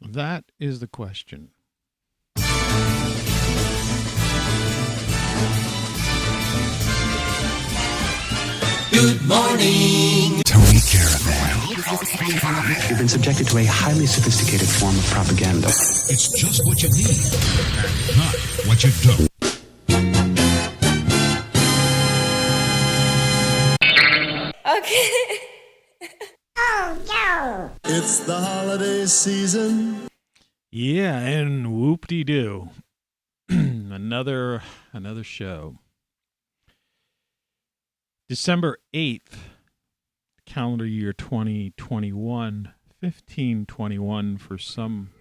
That is the question. Good morning, Tony Caravan. You've been subjected to a highly sophisticated form of propaganda. It's just what you need, and not what you don't. Okay. Oh, no. it's the holiday season. Yeah, and whoop-de-doo. another show. December 8th, calendar year 2021, 1521 for some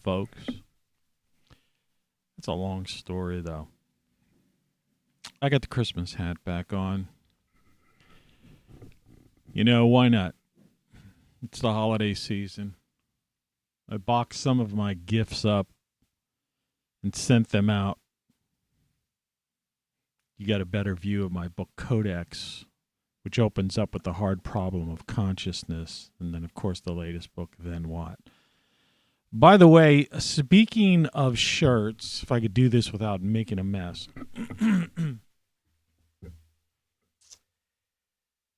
folks. It's a long story, though. I got the Christmas hat back on. You know, why not? It's the holiday season. I boxed some of my gifts up and sent them out. You got a better view of my book Codex, which opens up with the hard problem of consciousness. And then, of course, the latest book, Then What? By the way, speaking of shirts, if I could do this without making a mess.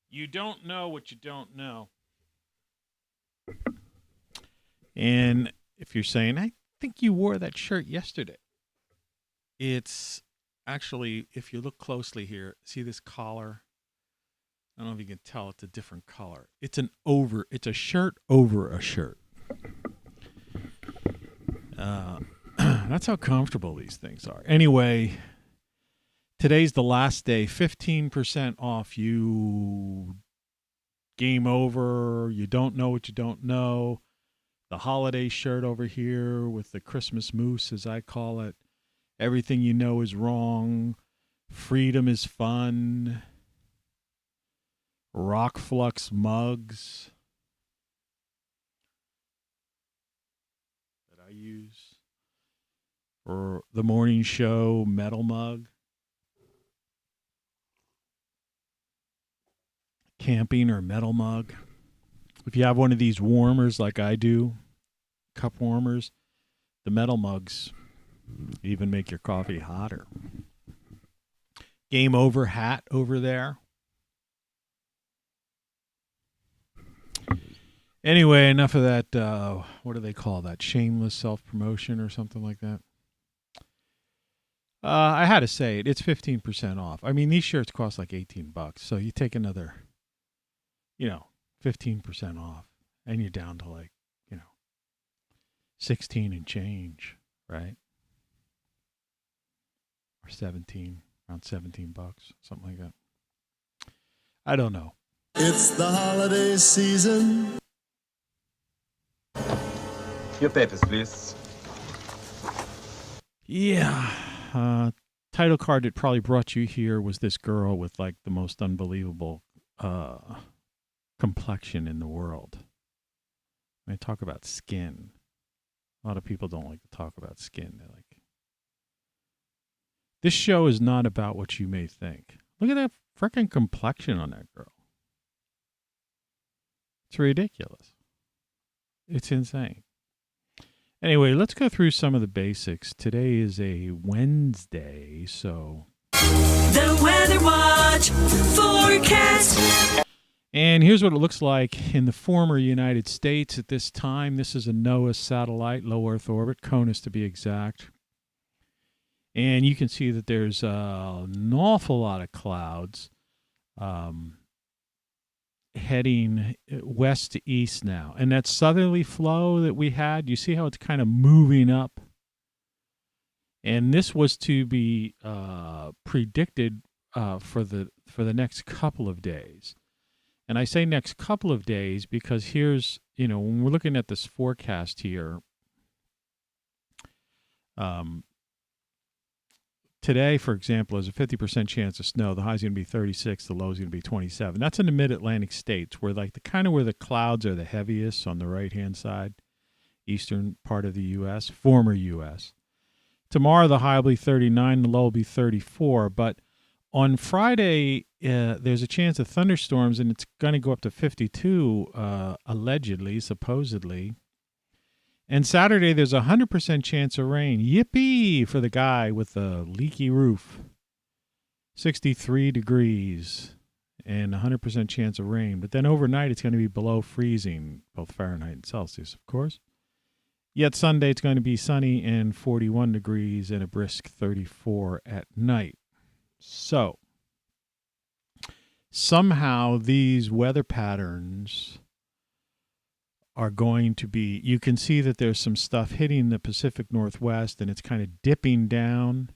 You don't know what you don't know. And if you're saying, I think you wore that shirt yesterday. It's actually, if you look closely here, see this collar? I don't know if you can tell, it's a different color. It's a shirt over a shirt. That's how comfortable these things are. Anyway, today's the last day, 15% off. You game over, you don't know what you don't know. The holiday shirt over here with the Christmas moose, as I call it. Everything you know is wrong. Freedom is fun. ROCKFLUX mugs that I use. Or the morning show metal mug. Camping or metal mug. If you have one of these warmers like I do, cup warmers, the metal mugs even make your coffee hotter. Game over hat over there. Anyway, enough of that, what do they call that? Shameless self-promotion or something like that. I had to say it. It's 15% off. I mean, these shirts cost like $18. So you take another, 15% off. And you're down to like, 16 and change, right? Or 17, around $17, something like that. I don't know. It's the holiday season. Your papers, please. Yeah. Title card that probably brought you here was this girl with like the most unbelievable complexion in the world. I talk about skin. A lot of people don't like to talk about skin. They're like, this show is not about what you may think. Look at that freaking complexion on that girl. It's ridiculous. It's insane. Anyway, let's go through some of the basics. Today is a Wednesday, so... The Weather Watch forecast. And here's what it looks like in the former United States at this time. This is a NOAA satellite, low Earth orbit, CONUS to be exact. And you can see that there's an awful lot of clouds heading west to east now. And that southerly flow that we had, you see how it's kind of moving up? And this was to be predicted for the next couple of days. And I say next couple of days because here's, when we're looking at this forecast here, today, for example, there's a 50% chance of snow. The high's going to be 36. The low's going to be 27. That's in the mid-Atlantic states where where the clouds are the heaviest on the right-hand side, eastern part of the U.S., former U.S. Tomorrow, the high will be 39. The low will be 34. But on Friday, there's a chance of thunderstorms, and it's going to go up to 52, allegedly, supposedly. And Saturday, there's a 100% chance of rain. Yippee for the guy with the leaky roof. 63 degrees and 100% chance of rain. But then overnight, it's going to be below freezing, both Fahrenheit and Celsius, of course. Yet Sunday, it's going to be sunny and 41 degrees and a brisk 34 at night. So, somehow these weather patterns are going to be, you can see that there's some stuff hitting the Pacific Northwest and it's kind of dipping down.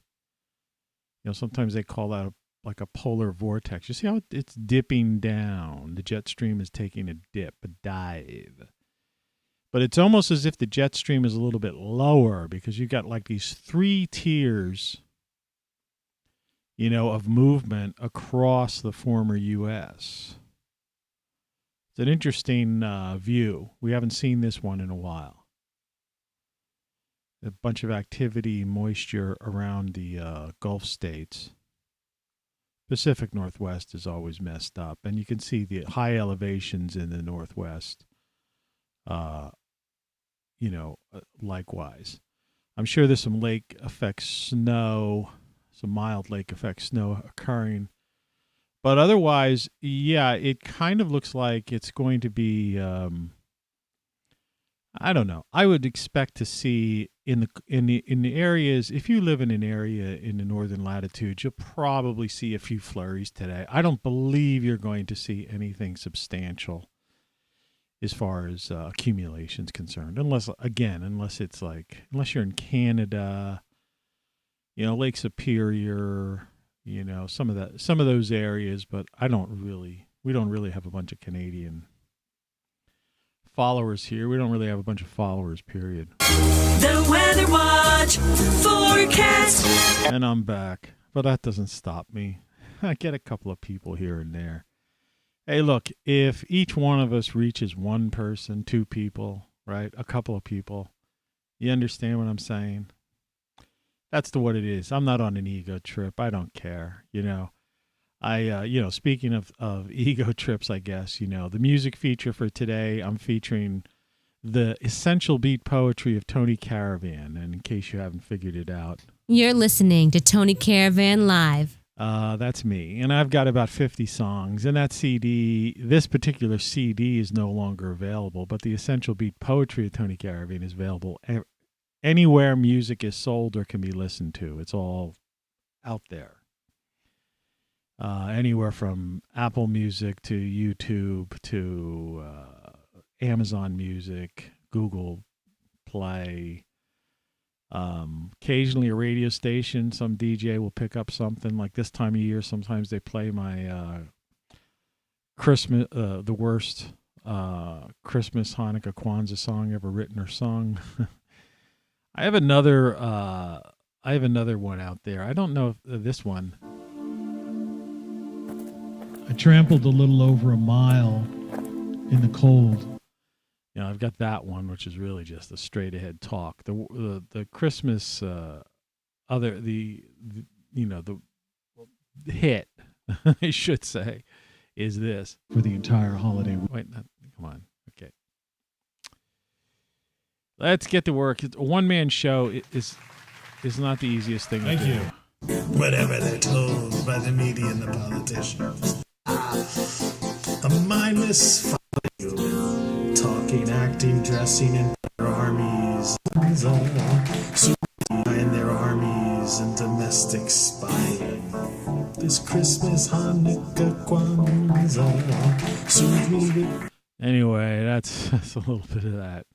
You know, sometimes they call that like a polar vortex. You see how it's dipping down? The jet stream is taking a dip, a dive. But it's almost as if the jet stream is a little bit lower because you've got like these 3 tiers, you know, of movement across the former U.S. It's an interesting view. We haven't seen this one in a while. A bunch of activity, moisture around the Gulf states. Pacific Northwest is always messed up, and you can see the high elevations in the Northwest. Likewise. I'm sure there's some lake effect snow, some mild lake effect snow occurring. But otherwise, yeah, it kind of looks like it's going to be, I don't know. I would expect to see in the areas, if you live in an area in the northern latitude, you'll probably see a few flurries today. I don't believe you're going to see anything substantial as far as accumulation's concerned, unless you're in Canada, you know, Lake Superior, you know, some of those areas, but we don't really have a bunch of Canadian followers here. We don't really have a bunch of followers, period. The Weather Watch forecast. And I'm back, but that doesn't stop me. I get a couple of people here and there. Hey, look, if each one of us reaches one person, 2 people, right, a couple of people, you understand what I'm saying? That's what it is. I'm not on an ego trip. I don't care, you know. Speaking of ego trips, I guess, you know, the music feature for today, I'm featuring the essential beat poetry of Tony Caravan. And in case you haven't figured it out, you're listening to Tony Caravan Live. That's me. And I've got about 50 songs. And this particular CD is no longer available, but the essential beat poetry of Tony Caravan is available anywhere music is sold or can be listened to. It's all out there. Anywhere from Apple Music to YouTube to Amazon Music, Google Play. Occasionally a radio station, some DJ will pick up something like this time of year. Sometimes they play my Christmas, the worst Christmas, Hanukkah, Kwanzaa song ever written or sung. I have another one out there. I don't know if this one. I trampled a little over a mile in the cold. You know, I've got that one, which is really just a straight ahead talk. The Christmas the hit, I should say, is this for the entire holiday. Come on, okay. Let's get to work. A one-man show is not the easiest thing to do. Thank you. Whatever they're told by the media and the politicians. A mindless talking, acting, dressing in their armies, in their armies and domestic spying. This Christmas, Hanukkah, Kwanzaa, soothe me with. Anyway, that's a little bit of that.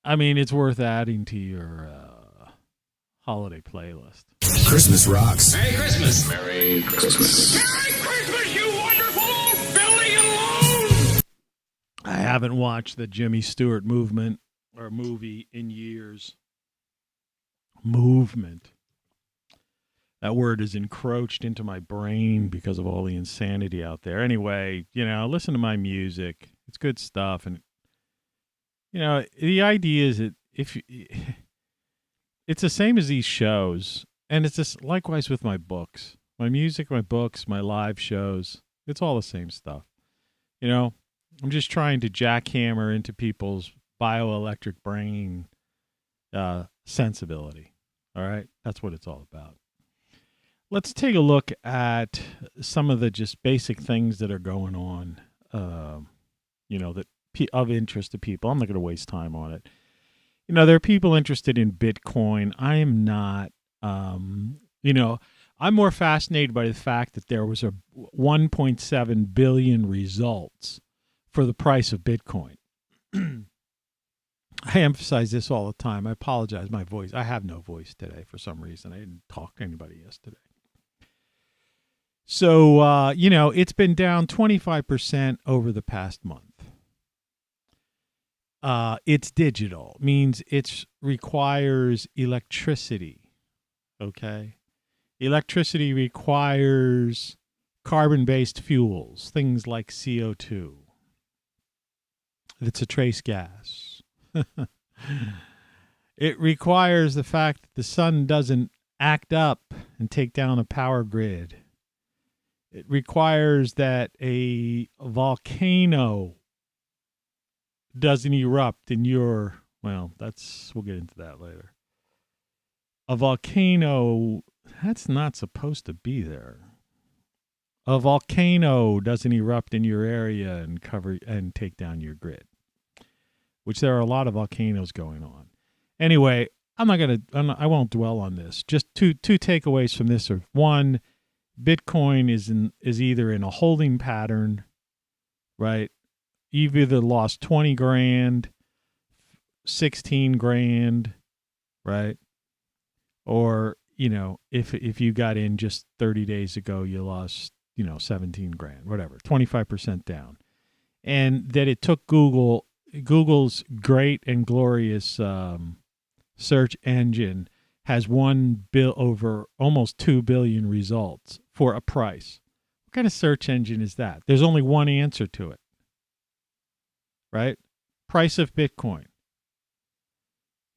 I mean, it's worth adding to your holiday playlist. Christmas rocks. Merry Christmas. Merry Christmas. Merry Christmas, you wonderful old Billy alone. I haven't watched the Jimmy Stewart movie in years. Movement. That word is encroached into my brain because of all the insanity out there. Anyway, you know, listen to my music. It's good stuff. And, you know, the idea is that it's the same as these shows. And it's just likewise with my books. My music, my books, my live shows. It's all the same stuff. You know, I'm just trying to jackhammer into people's bioelectric brain sensibility. All right, that's what it's all about. Let's take a look at some of the just basic things that are going on, that of interest to people. I'm not going to waste time on it. There are people interested in Bitcoin. I am not. I'm more fascinated by the fact that there was a 1.7 billion results for the price of Bitcoin. I emphasize this all the time. I apologize, my voice. I have no voice today for some reason. I didn't talk to anybody yesterday. So, it's been down 25% over the past month. It's digital, means it requires electricity, okay? Electricity requires carbon-based fuels, things like CO2. It's a trace gas. It requires the fact that the sun doesn't act up and take down a power grid. It requires that a volcano doesn't erupt in your, we'll get into that later. A volcano, that's not supposed to be there. A volcano doesn't erupt in your area and take down your grid, which there are a lot of volcanoes going on. Anyway, I won't dwell on this. Just two takeaways from this are: one, Bitcoin is either in a holding pattern, right? You've either lost 20 grand, 16 grand, right? Or, if you got in just 30 days ago, you lost, 17 grand, whatever, 25% down. And that it took Google's great and glorious search engine has over almost 2 billion results for a price. What kind of search engine is that? There's only one answer to it, right? Price of Bitcoin.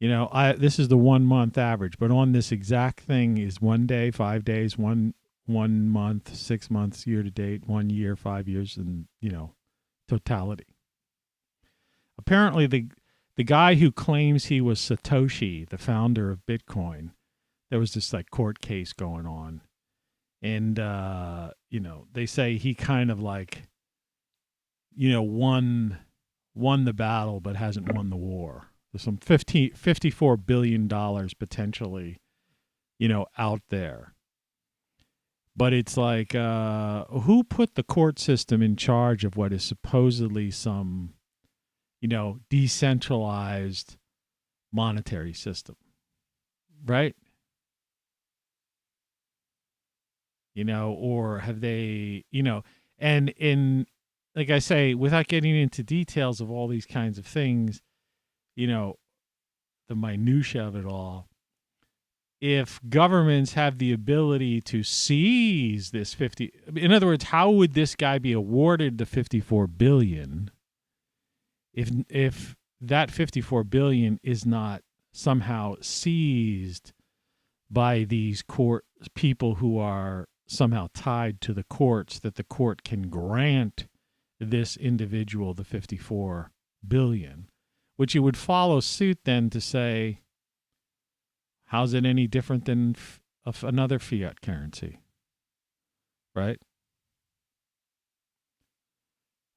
This is the 1 month average, but on this exact thing is 1 day, 5 days, one month, 6 months, year to date, 1 year, 5 years, and, totality. Apparently, the guy who claims he was Satoshi, the founder of Bitcoin, there was this court case going on. And, they say he kind of won the battle, but hasn't won the war. There's some $54 billion potentially, out there. But it's who put the court system in charge of what is supposedly some, decentralized monetary system, right? Or have they, and like I say, without getting into details of all these kinds of things, the minutia of it all, if governments have the ability to seize this in other words, how would this guy be awarded the 54 billion if that 54 billion is not somehow seized by these court people who are somehow tied to the courts, that the court can grant this individual the 54 billion, which you would follow suit then to say, how's it any different than another fiat currency, right?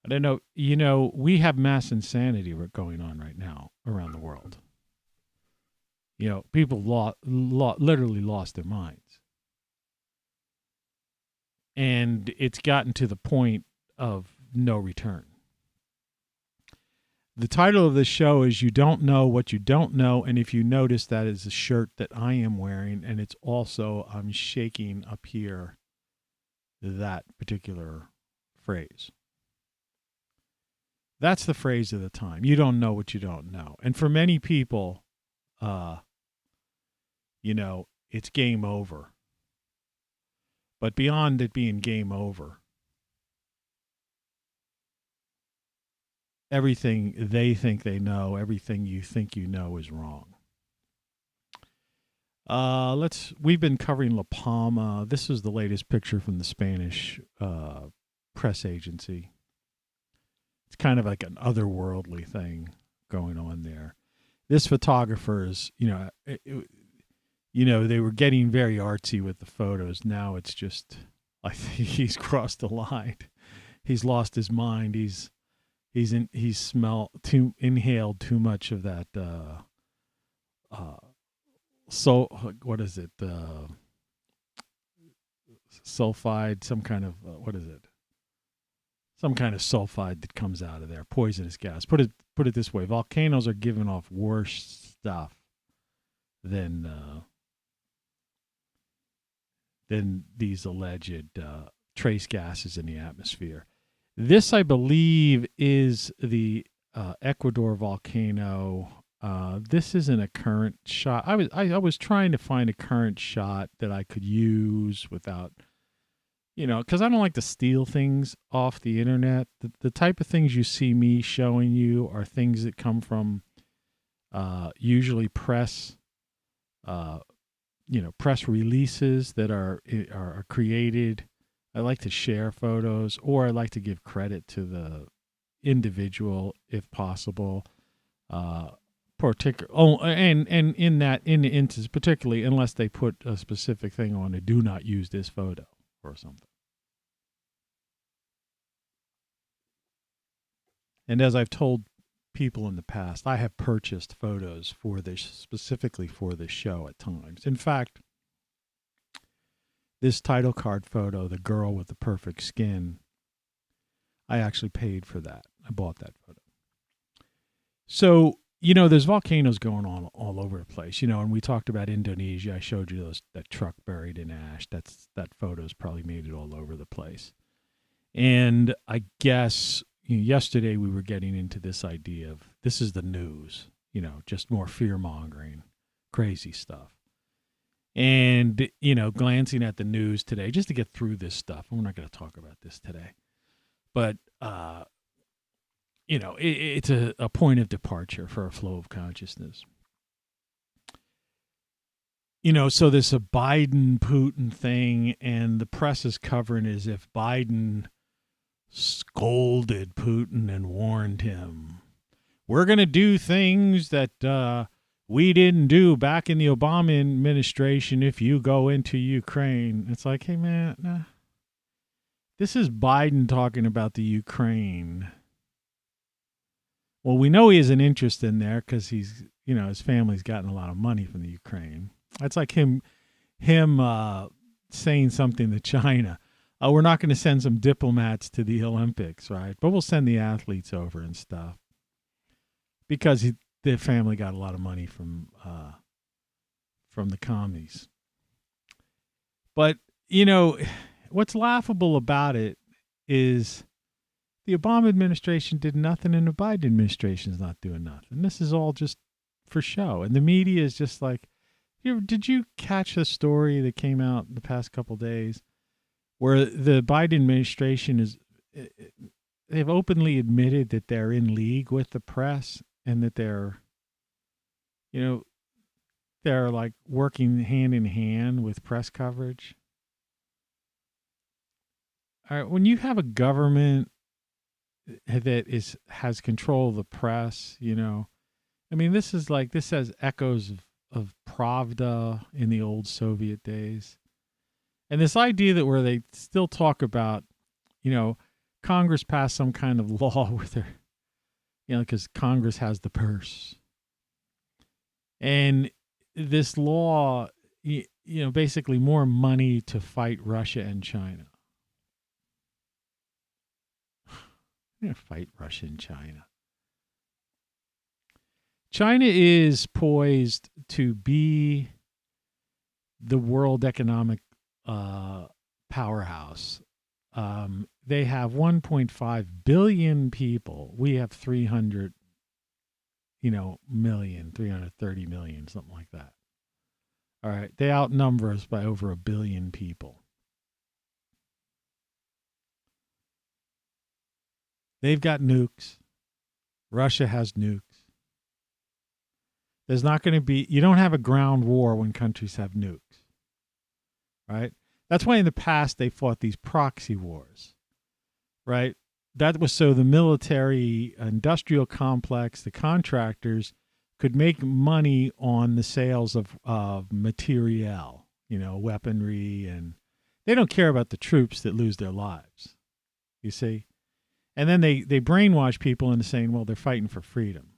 I don't know. We have mass insanity going on right now around the world. People literally lost their minds. And it's gotten to the point of no return. The title of this show is You Don't Know What You Don't Know, and if you notice, that is a shirt that I am wearing, and it's also, I'm shaking up here, that particular phrase. That's the phrase of the time. You don't know what you don't know. And for many people, it's game over. But beyond it being game over, everything they think they know, everything you think you know is wrong. We've been covering La Palma. This is the latest picture from the Spanish press agency. It's kind of like an otherworldly thing going on there. This photographer is, they were getting very artsy with the photos. Now it's just, I think he's crossed the line. He's lost his mind. He's inhaled too much of that. What is it? Sulfide, some kind of what is it? Some kind of sulfide that comes out of there, poisonous gas. Put it this way: volcanoes are giving off worse stuff than these alleged trace gases in the atmosphere. This, I believe, is the Ecuador volcano. This isn't a current shot. I was trying to find a current shot that I could use without, because I don't like to steal things off the internet. The type of things you see me showing you are things that come from usually press releases that are created. I like to share photos, or I like to give credit to the individual if possible. And in the instance, particularly unless they put a specific thing on it, do not use this photo or something. And as I've told people in the past, I have purchased photos for this, specifically for this show at times. In fact, this title card photo, the girl with the perfect skin, I actually paid for that. I bought that photo. So, there's volcanoes going on all over the place, and we talked about Indonesia. I showed you that truck buried in ash. That photo's probably made it all over the place. And I guess yesterday we were getting into this idea of this is the news, just more fear-mongering, crazy stuff. And, glancing at the news today, just to get through this stuff, and we're not going to talk about this today, but, it's a point of departure for a flow of consciousness. So this a Biden-Putin thing, and the press is covering as if Biden scolded Putin and warned him. We're going to do things that we didn't do back in the Obama administration if you go into Ukraine. It's like, hey, man, nah. This is Biden talking about the Ukraine. Well, we know he has an interest in there because he's, his family's gotten a lot of money from the Ukraine. That's like him saying something to China. We're not going to send some diplomats to the Olympics, right? But we'll send the athletes over and stuff because their family got a lot of money from the commies. But, what's laughable about it is the Obama administration did nothing and the Biden administration is not doing nothing. This is all just for show. And the media is just like, did you catch the story that came out the past couple days where the Biden administration they've openly admitted that they're in league with the press and that they're like working hand in hand with press coverage. All right, when you have a government that has control of the press, this has echoes of Pravda in the old Soviet days. And this idea that where they still talk about, Congress passed some kind of law with their, because Congress has the purse. And this law, basically more money to fight Russia and China. We're going to fight Russia and China. China is poised to be the world economic powerhouse. They have 1.5 billion people. We have 300, million, 330 million, something like that. All right. They outnumber us by over 1 billion people. They've got nukes. Russia has nukes. There's not going to be, you don't have a ground war when countries have nukes. Right? That's why in the past they fought these proxy wars. Right? that was so the military industrial complex, the contractors, could make money on the sales of materiel, weaponry, and they don't care about the troops that lose their lives, you see? And then they brainwash people into saying, well, they're fighting for freedom.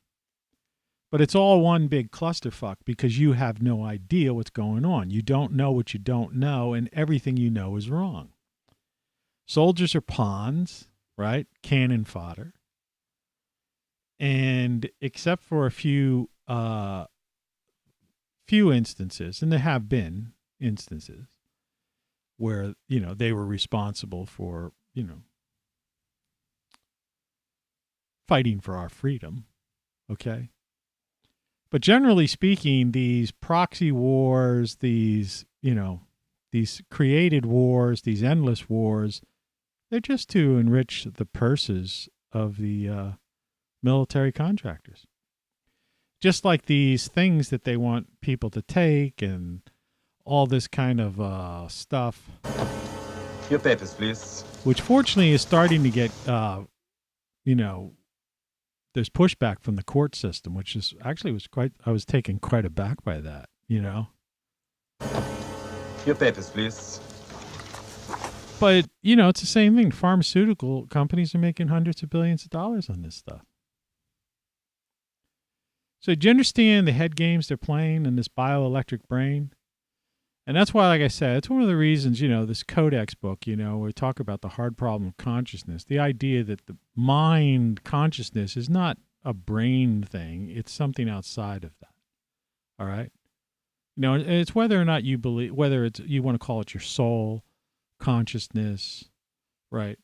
But it's all one big clusterfuck because you have no idea what's going on. You don't know what you don't know, and everything you know is wrong. Soldiers are pawns, right? Cannon fodder. And except for a few instances, and there have been instances where, they were responsible for, fighting for our freedom, okay? But generally speaking, these proxy wars, these created wars, these endless wars, they're just to enrich the purses of the military contractors. Just like these things that they want people to take and all this kind of stuff. Your papers, please. Which fortunately is starting to get, there's pushback from the court system, which is actually I was taken quite aback by that, Your papers, please. But, it's the same thing. Pharmaceutical companies are making hundreds of billions of dollars on this stuff. So do you understand the head games they're playing in this bioelectric brain? And that's why, like I said, it's one of the reasons, this Codex book, we talk about the hard problem of consciousness, the idea that the mind consciousness is not a brain thing. It's something outside of that. All right. It's whether or not you believe, whether it's, you want to call it your soul, consciousness, right?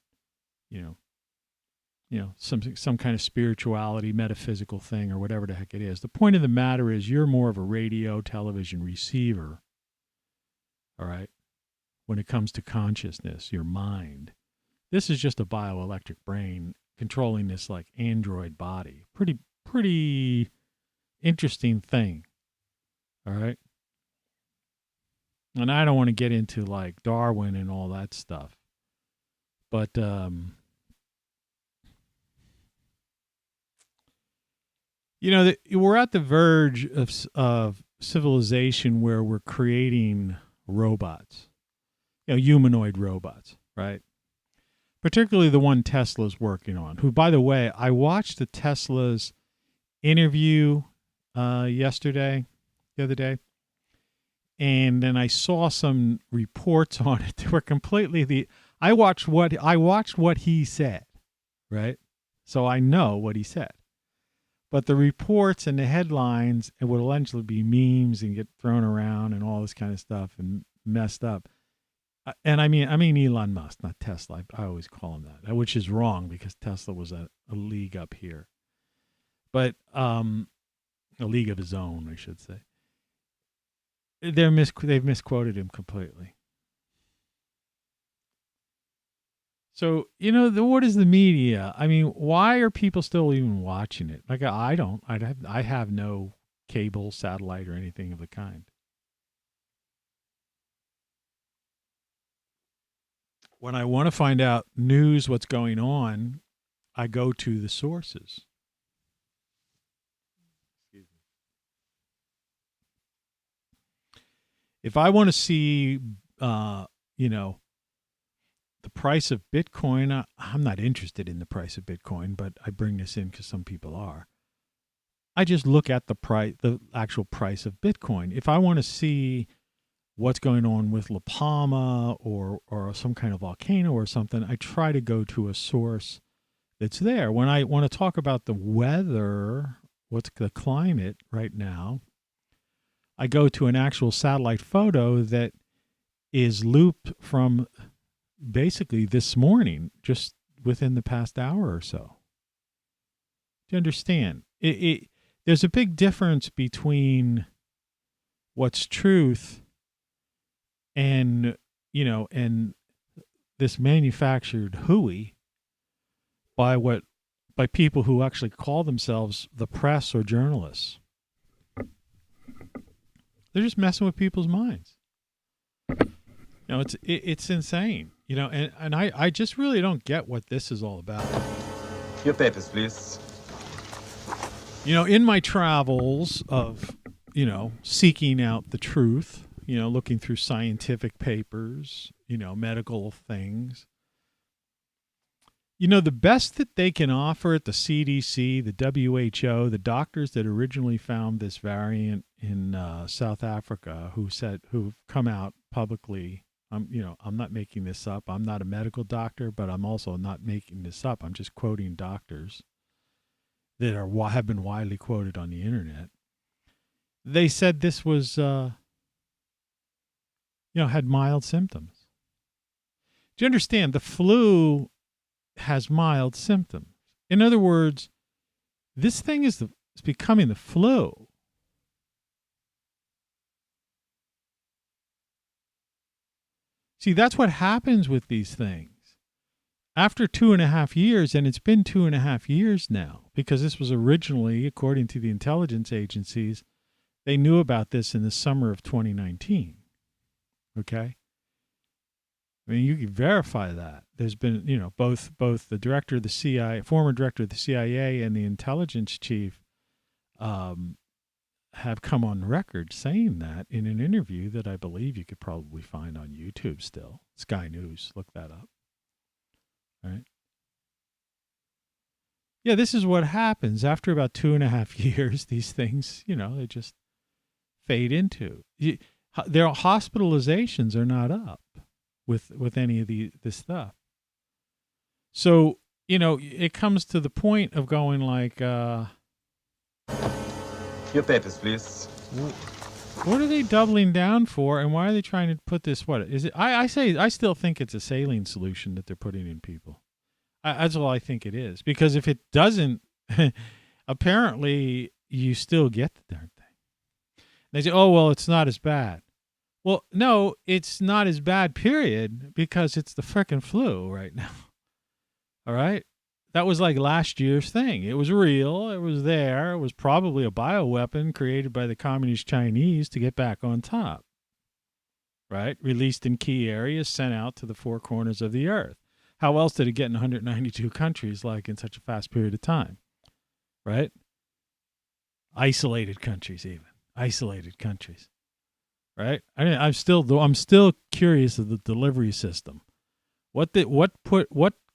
Some kind of spirituality, metaphysical thing, or whatever the heck it is. The point of the matter is you're more of a radio, television receiver. All right. When it comes to consciousness, your mind, this is just a bioelectric brain controlling this like android body. Pretty interesting thing. All right. And I don't want to get into like Darwin and all that stuff, but, we're at the verge of civilization where we're creating robots, humanoid robots, right? Particularly the one Tesla's working on, who, by the way, I watched the Tesla's interview the other day, and then I saw some reports on it that were completely I watched what he said, right? So I know what he said. But the reports and the headlines, it would eventually be memes and get thrown around and all this kind of stuff and messed up. And I mean Elon Musk, not Tesla. I always call him that, which is wrong because Tesla was a league up here. But a league of his own, I should say. They've misquoted him completely. So, what is the media? I mean, why are people still even watching it? Like, I don't. I have no cable, satellite, or anything of the kind. When I want to find out news, what's going on, I go to the sources. Excuse me. If I want to see, the price of Bitcoin, I'm not interested in the price of Bitcoin, but I bring this in because some people are. I just look at the actual price of Bitcoin. If I want to see what's going on with La Palma or some kind of volcano or something, I try to go to a source that's there. When I want to talk about the weather, what's the climate right now, I go to an actual satellite photo that is looped from basically this morning, just within the past hour or so. Do you understand? There's a big difference between what's truth and, and this manufactured hooey by people who actually call themselves the press or journalists. They're just messing with people's minds. It's insane. You know, and I just really don't get what this is all about. Your papers, please. You know, in my travels of, you know, seeking out the truth, you know, looking through scientific papers, you know, medical things, you know, the best that they can offer at the CDC, the WHO, the doctors that originally found this variant in South Africa, who've come out publicly. You know, I'm not making this up. I'm not a medical doctor, but I'm also not making this up. I'm just quoting doctors that have been widely quoted on the internet. They said this was, you know, had mild symptoms. Do you understand? The flu has mild symptoms. In other words, this thing is becoming the flu. See, that's what happens with these things. After 2.5 years, and it's been 2.5 years now, because this was originally, according to the intelligence agencies, they knew about this in the summer of 2019. Okay? I mean, you can verify that. There's been, you know, both the director of the CIA, former director of the CIA, and the intelligence chief have come on record saying that in an interview that I believe you could probably find on YouTube still. Sky News, look that up. All right. Yeah, this is what happens after about 2.5 years. These things, you know, they just fade into. Their hospitalizations are not up with any of this stuff. So, you know, it comes to the point of going like, Your papers, please. what are they doubling down for, and why are they trying to put this? What is it? I still think it's a saline solution that they're putting in people. That's all I think it is. Because if it doesn't, apparently you still get the darn thing. They say, oh, well, it's not as bad. Well, no, it's not as bad, period, because it's the frickin' flu right now. All right? That was like last year's thing. It was real. It was there. It was probably a bioweapon created by the communist Chinese to get back on top. Right? Released in key areas, sent out to the four corners of the earth. How else did it get in 192 countries like in such a fast period of time? Right? Isolated countries even. Isolated countries. Right? I mean, I'm still curious of the delivery system. What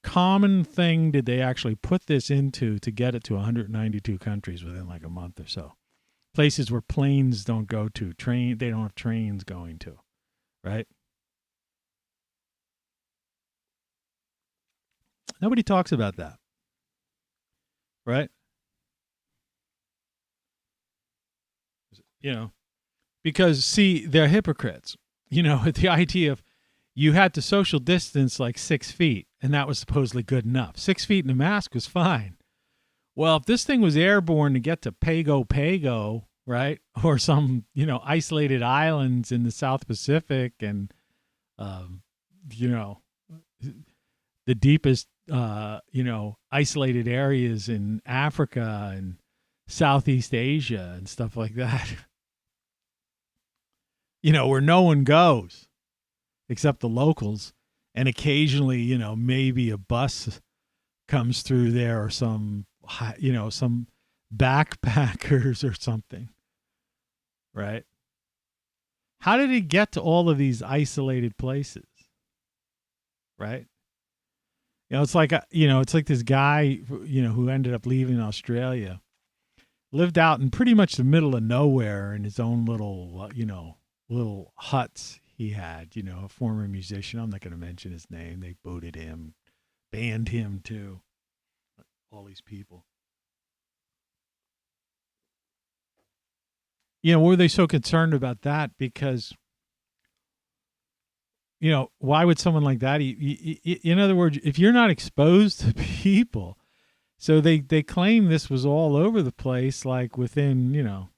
common thing did they actually put this into to get it to 192 countries within like a month or so? Places where planes don't go to, they don't have trains going to, right? Nobody talks about that, right? You know, because see, they're hypocrites. You know, the idea of you had to social distance like 6 feet, and that was supposedly good enough. 6 feet in a mask was fine. Well, if this thing was airborne to get to Pago, right, or some, you know, isolated islands in the South Pacific and, you know, the deepest, you know, isolated areas in Africa and Southeast Asia and stuff like that, you know, where no one goes except the locals, and occasionally, you know, maybe a bus comes through there or some, you know, some backpackers or something, right? How did it get to all of these isolated places, right? You know, it's like, it's like this guy, you know, who ended up leaving Australia, lived out in pretty much the middle of nowhere in his own little, you know, little huts he had, you know, a former musician. I'm not going to mention his name. They booted him, banned him too. All these people. You know, were they so concerned about that? Because, you know, why would someone like that, in other words, if you're not exposed to people, so they claim this was all over the place, like within, you know,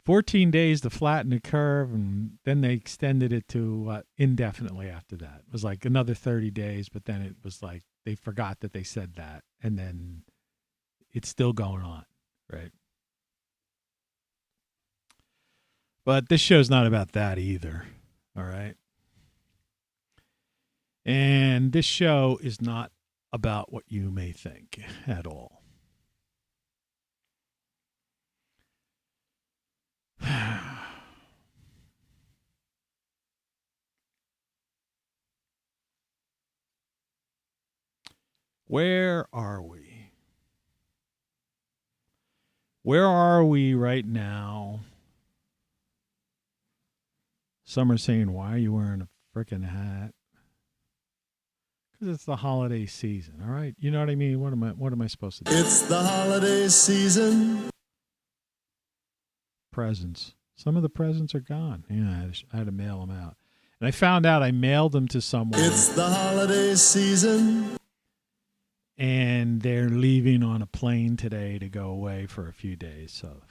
14 days to flatten the curve, and then they extended it to indefinitely after that. It was like another 30 days, but then it was like they forgot that they said that, and then it's still going on, right? But this show's not about that either, all right? And this show is not about what you may think at all. Where are we? Where are we right now? Some are saying, why are you wearing a frickin' hat? Because it's the holiday season, all right? You know what I mean? What am I supposed to do? It's the holiday season. Presents. Some of the presents are gone. Yeah, I had to mail them out. And I found out I mailed them to someone. It's the holiday season. And they're leaving on a plane today to go away for a few days. So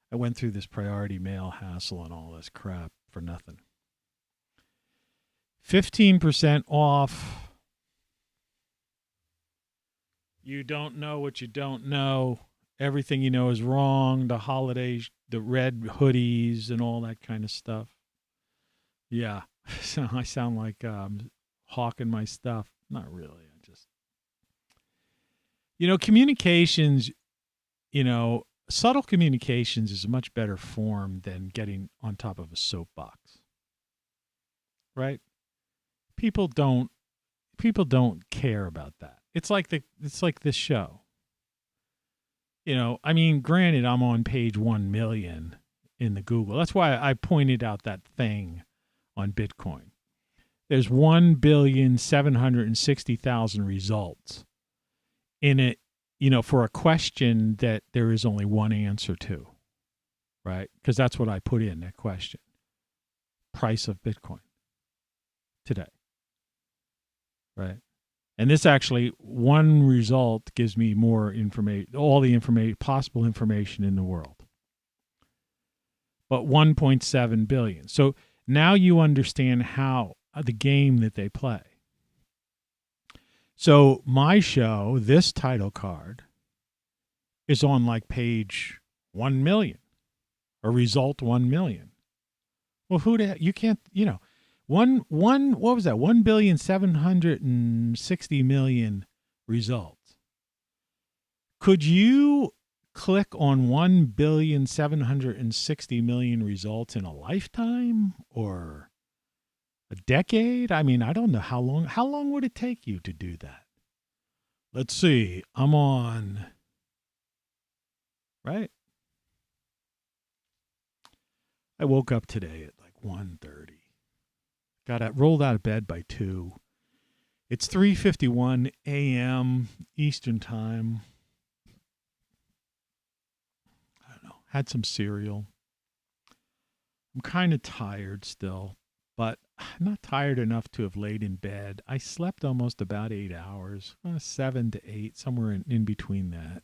I went through this priority mail hassle and all this crap for nothing. 15% off. You don't know what you don't know. Everything you know is wrong. The holidays, the red hoodies and all that kind of stuff. Yeah. So I sound like hawking my stuff. Not really. Communications, subtle communications is a much better form than getting on top of a soapbox. Right? People don't care about that. It's like this show. Granted, I'm on page 1 million in the Google. That's why I pointed out that thing on Bitcoin. There's 1,760,000 results in it, for a question that there is only one answer to, right? Because that's what I put in that question. Price of Bitcoin today, right? And this actually, one result gives me more information, all the possible information in the world. But 1.7 billion. So now you understand how the game that they play. So my show, this title card, is on like page 1 million, or result 1 million. Well, you can't, what was that? 1,760,000,000 results. Could you click on 1,760,000,000 results in a lifetime or a decade? I don't know how long. How long would it take you to do that? Let's see. I'm on, right? I woke up today at like 1:30. Rolled out of bed by 2. It's 3:51 a.m. Eastern time. I don't know. Had some cereal. I'm kind of tired still, but I'm not tired enough to have laid in bed. I slept almost about 8 hours, 7 to 8, somewhere in between that.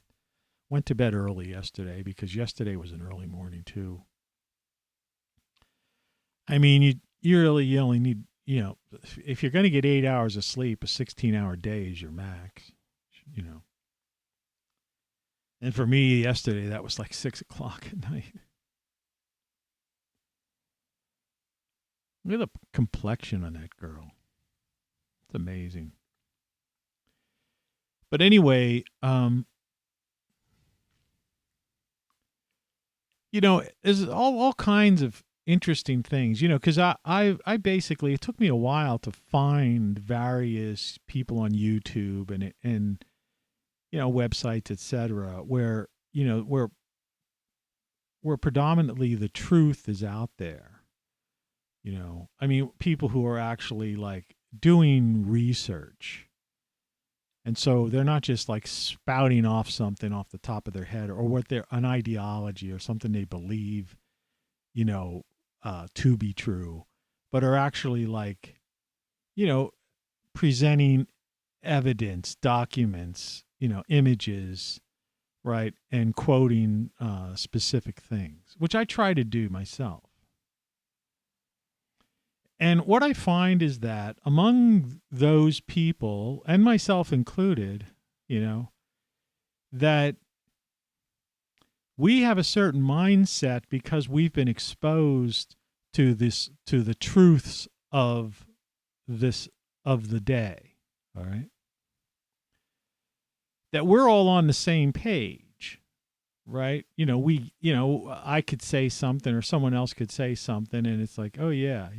Went to bed early yesterday because yesterday was an early morning too. You only need, if you're going to get 8 hours of sleep, a 16-hour day is your max, And for me yesterday, that was like 6 o'clock at night. Look at the complexion on that girl. It's amazing. But anyway, there's all kinds of interesting things, because I basically, it took me a while to find various people on YouTube and websites, etc., where predominantly the truth is out there. People who are actually like doing research. And so they're not just like spouting off something off the top of their head or an ideology or something they believe, to be true, but are actually like, presenting evidence, documents, images, right? And quoting specific things, which I try to do myself. And what I find is that among those people, and myself included, that we have a certain mindset because we've been exposed to the truths of of the day, all right? That we're all on the same page, right? I could say something or someone else could say something and it's like, oh yeah.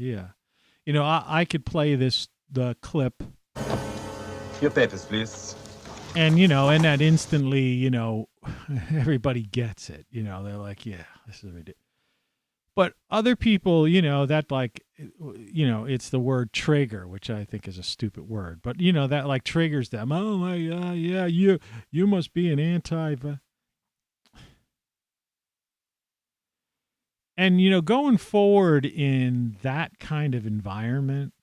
I could play the clip. Your papers, please. And, and that instantly, everybody gets it. They're like, yeah, this is ridiculous. But other people, that like, it's the word trigger, which I think is a stupid word. But, that like triggers them. Oh, my God, yeah, you must be an anti. And, going forward in that kind of environment,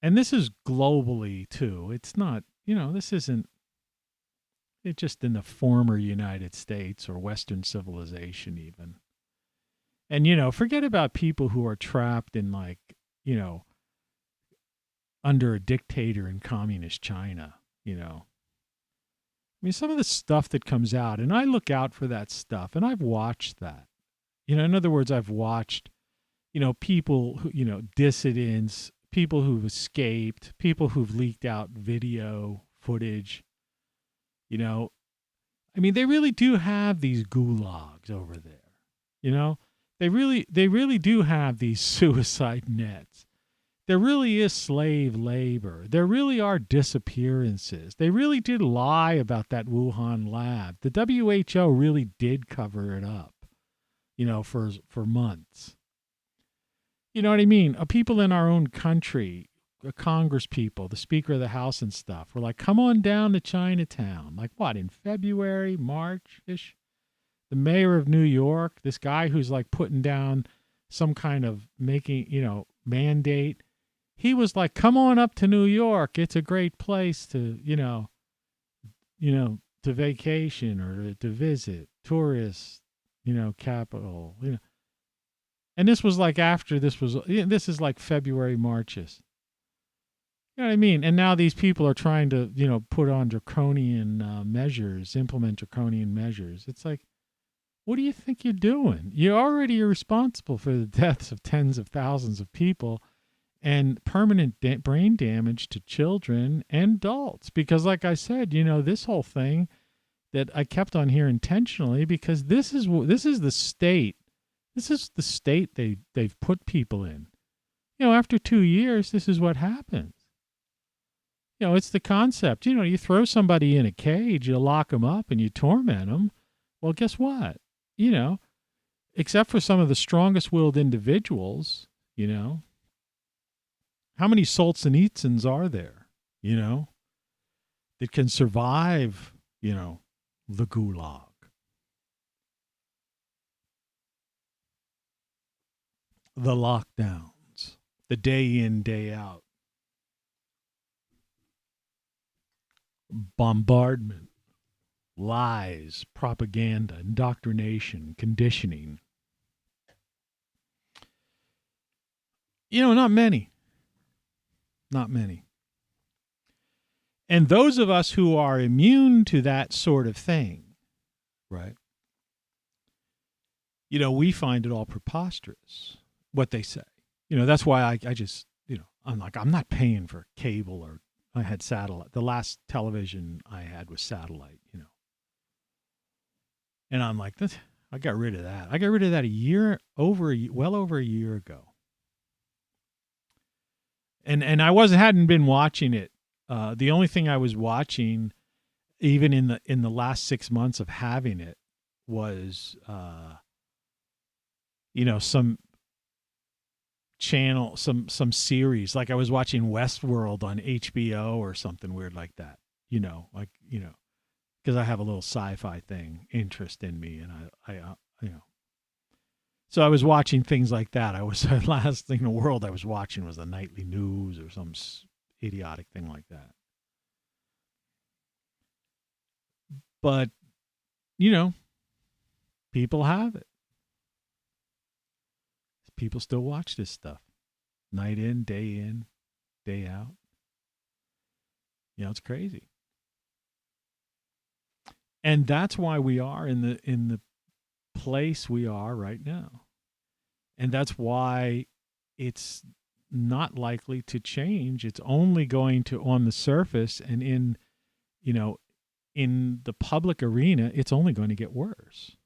and this is globally too, it's not, this isn't it just in the former United States or Western civilization even. And, forget about people who are trapped in like, under a dictator in communist China, I mean, some of the stuff that comes out, and I look out for that stuff, and I've watched that. In other words, I've watched, people who, dissidents, people who've escaped, people who've leaked out video footage. I mean, they really do have these gulags over there. They really do have these suicide nets. There really is slave labor. There really are disappearances. They really did lie about that Wuhan lab. The WHO really did cover it up, for months. You know what I mean? People in our own country, Congress people, the Speaker of the House and stuff, were like, come on down to Chinatown. Like what, in February, March-ish? The mayor of New York, this guy who's like putting down some kind of mandate, he was like, come on up to New York. It's a great place to, to vacation or to visit, tourist, capital, And this was like after this is like February, Marches. You know what I mean? And now these people are trying to, put on draconian measures, implement draconian measures. It's like, what do you think you're doing? You're already responsible for the deaths of tens of thousands of people and permanent brain damage to children and adults. Because like I said, this whole thing that I kept on here intentionally, because this is the state. This is the state they've put people in. After 2 years, this is what happens. It's the concept. You throw somebody in a cage, you lock them up and you torment them. Well, guess what? Except for some of the strongest willed individuals, how many Solzhenitsyns are there, that can survive, the gulag? The lockdowns, the day in, day out, bombardment, lies, propaganda, indoctrination, conditioning. Not many. Not many. And those of us who are immune to that sort of thing, right? We find it all preposterous, what they say. That's why I just, I'm like, I'm not paying for cable or I had satellite. The last television I had was satellite, And I'm like, I got rid of that. I got rid of that well over a year ago. And I hadn't been watching it. The only thing I was watching, even in the last 6 months of having it, was some channel, some series. Like I was watching Westworld on HBO or something weird like that. Because I have a little sci-fi thing interest in me, and I So I was watching things like that. The last thing in the world I was watching was the nightly news or some idiotic thing like that. But, people have it. People still watch this stuff. Night in, day out. It's crazy. And that's why we are in the place we are right now. And that's why it's not likely to change. It's only going to, on the surface and in, in the public arena, it's only going to get worse.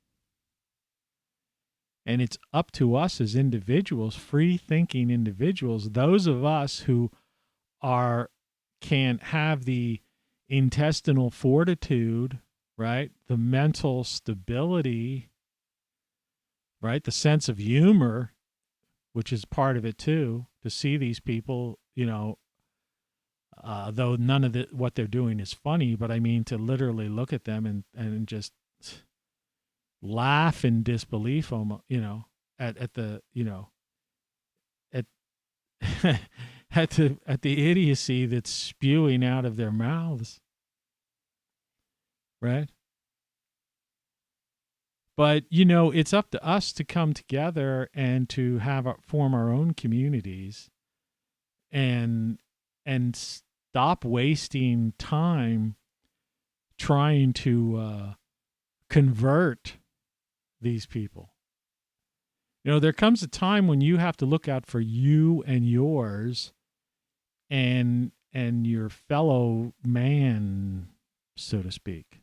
And it's up to us as individuals, free-thinking individuals, those of us who can have the intestinal fortitude, right? The mental stability, right? The sense of humor, which is part of it too, to see these people, though none of what they're doing is funny, but I mean to literally look at them and just laugh in disbelief, at the at the idiocy that's spewing out of their mouths, right? But it's up to us to come together and to form our own communities, and stop wasting time trying to convert these people. There comes a time when you have to look out for you and yours and your fellow man, so to speak.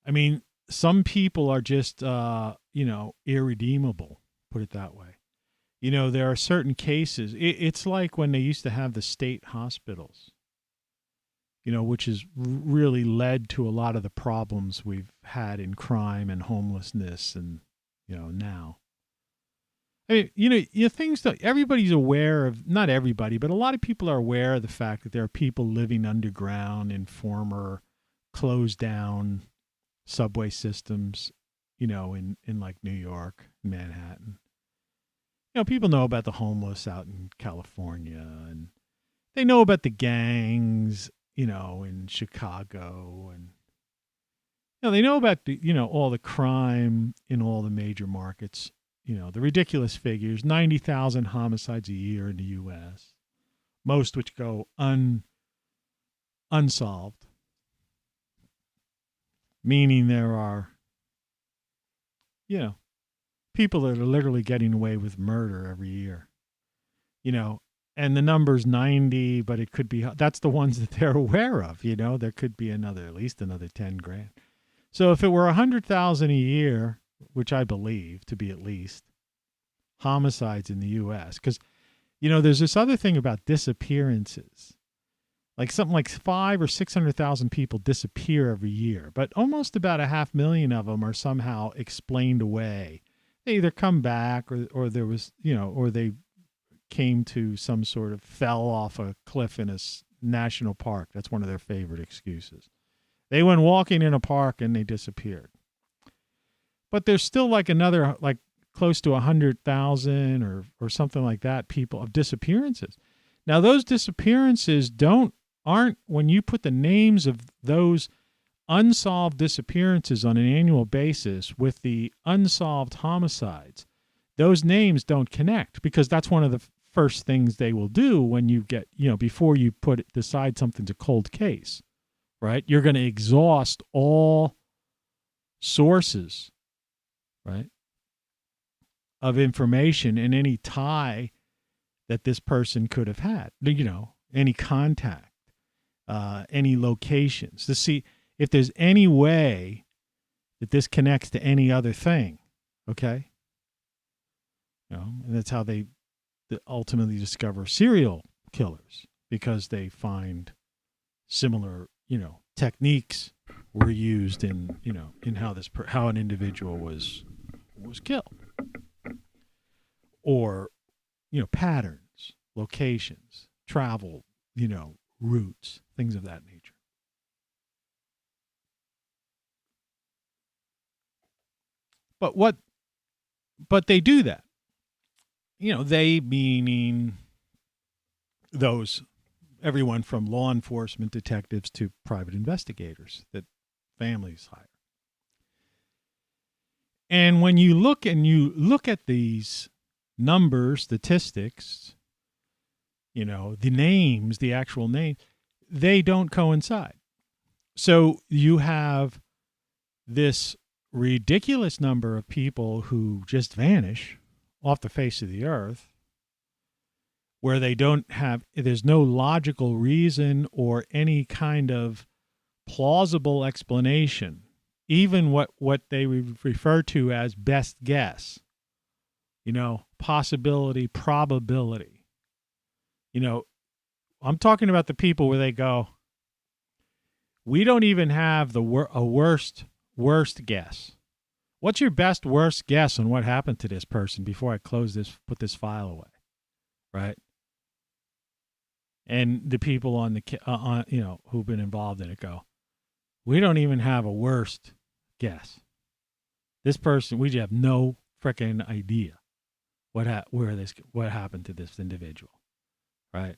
I mean, some people are just, irredeemable, put it that way. There are certain cases. It's like when they used to have the state hospitals, which has really led to a lot of the problems we've had in crime and homelessness and, now. I mean, things that everybody's aware of, not everybody, but a lot of people are aware of the fact that there are people living underground in former closed down subway systems, in like New York, Manhattan. People know about the homeless out in California, and they know about the gangs, in Chicago, and they know about the, all the crime in all the major markets, the ridiculous figures, 90,000 homicides a year in the U.S., most which go unsolved, meaning there are, people that are literally getting away with murder every year, and the number's 90, but it could be, that's the ones that they're aware of, there could be at least another 10 grand. So if it were 100,000 a year, which I believe to be at least, homicides in the U.S., because, there's this other thing about disappearances. Like something like 500,000 or 600,000 people disappear every year, but almost about 500,000 of them are somehow explained away. They either come back or there was, or they came to some sort of fell off a cliff in a national park. That's one of their favorite excuses. They went walking in a park and they disappeared. But there's still like another, like close to 100,000 or something like that people of disappearances. Now those disappearances aren't when you put the names of those unsolved disappearances on an annual basis with the unsolved homicides, those names don't connect, because that's one of the first things they will do when you get, before you decide something's a cold case, right? You're going to exhaust all sources, right, of information and any tie that this person could have had, any contact, any locations, to see if there's any way that this connects to any other thing, okay? And that's how they ultimately discover serial killers, because they find similar, techniques were used in, in how an individual was killed, or, patterns, locations, travel, routes, things of that nature. But they do that. They meaning everyone from law enforcement detectives to private investigators that families hire. And when you look at these numbers, statistics, the names, the actual names, they don't coincide. So you have this ridiculous number of people who just vanish off the face of the earth, where there's no logical reason or any kind of plausible explanation, even what they refer to as best guess, possibility, probability. I'm talking about the people where they go, we don't even have a worst guess. What's your best worst guess on what happened to this person before I put this file away, right? And the people on who've been involved in it go, we don't even have a worst guess. This person, we have no freaking idea what happened to this individual, right?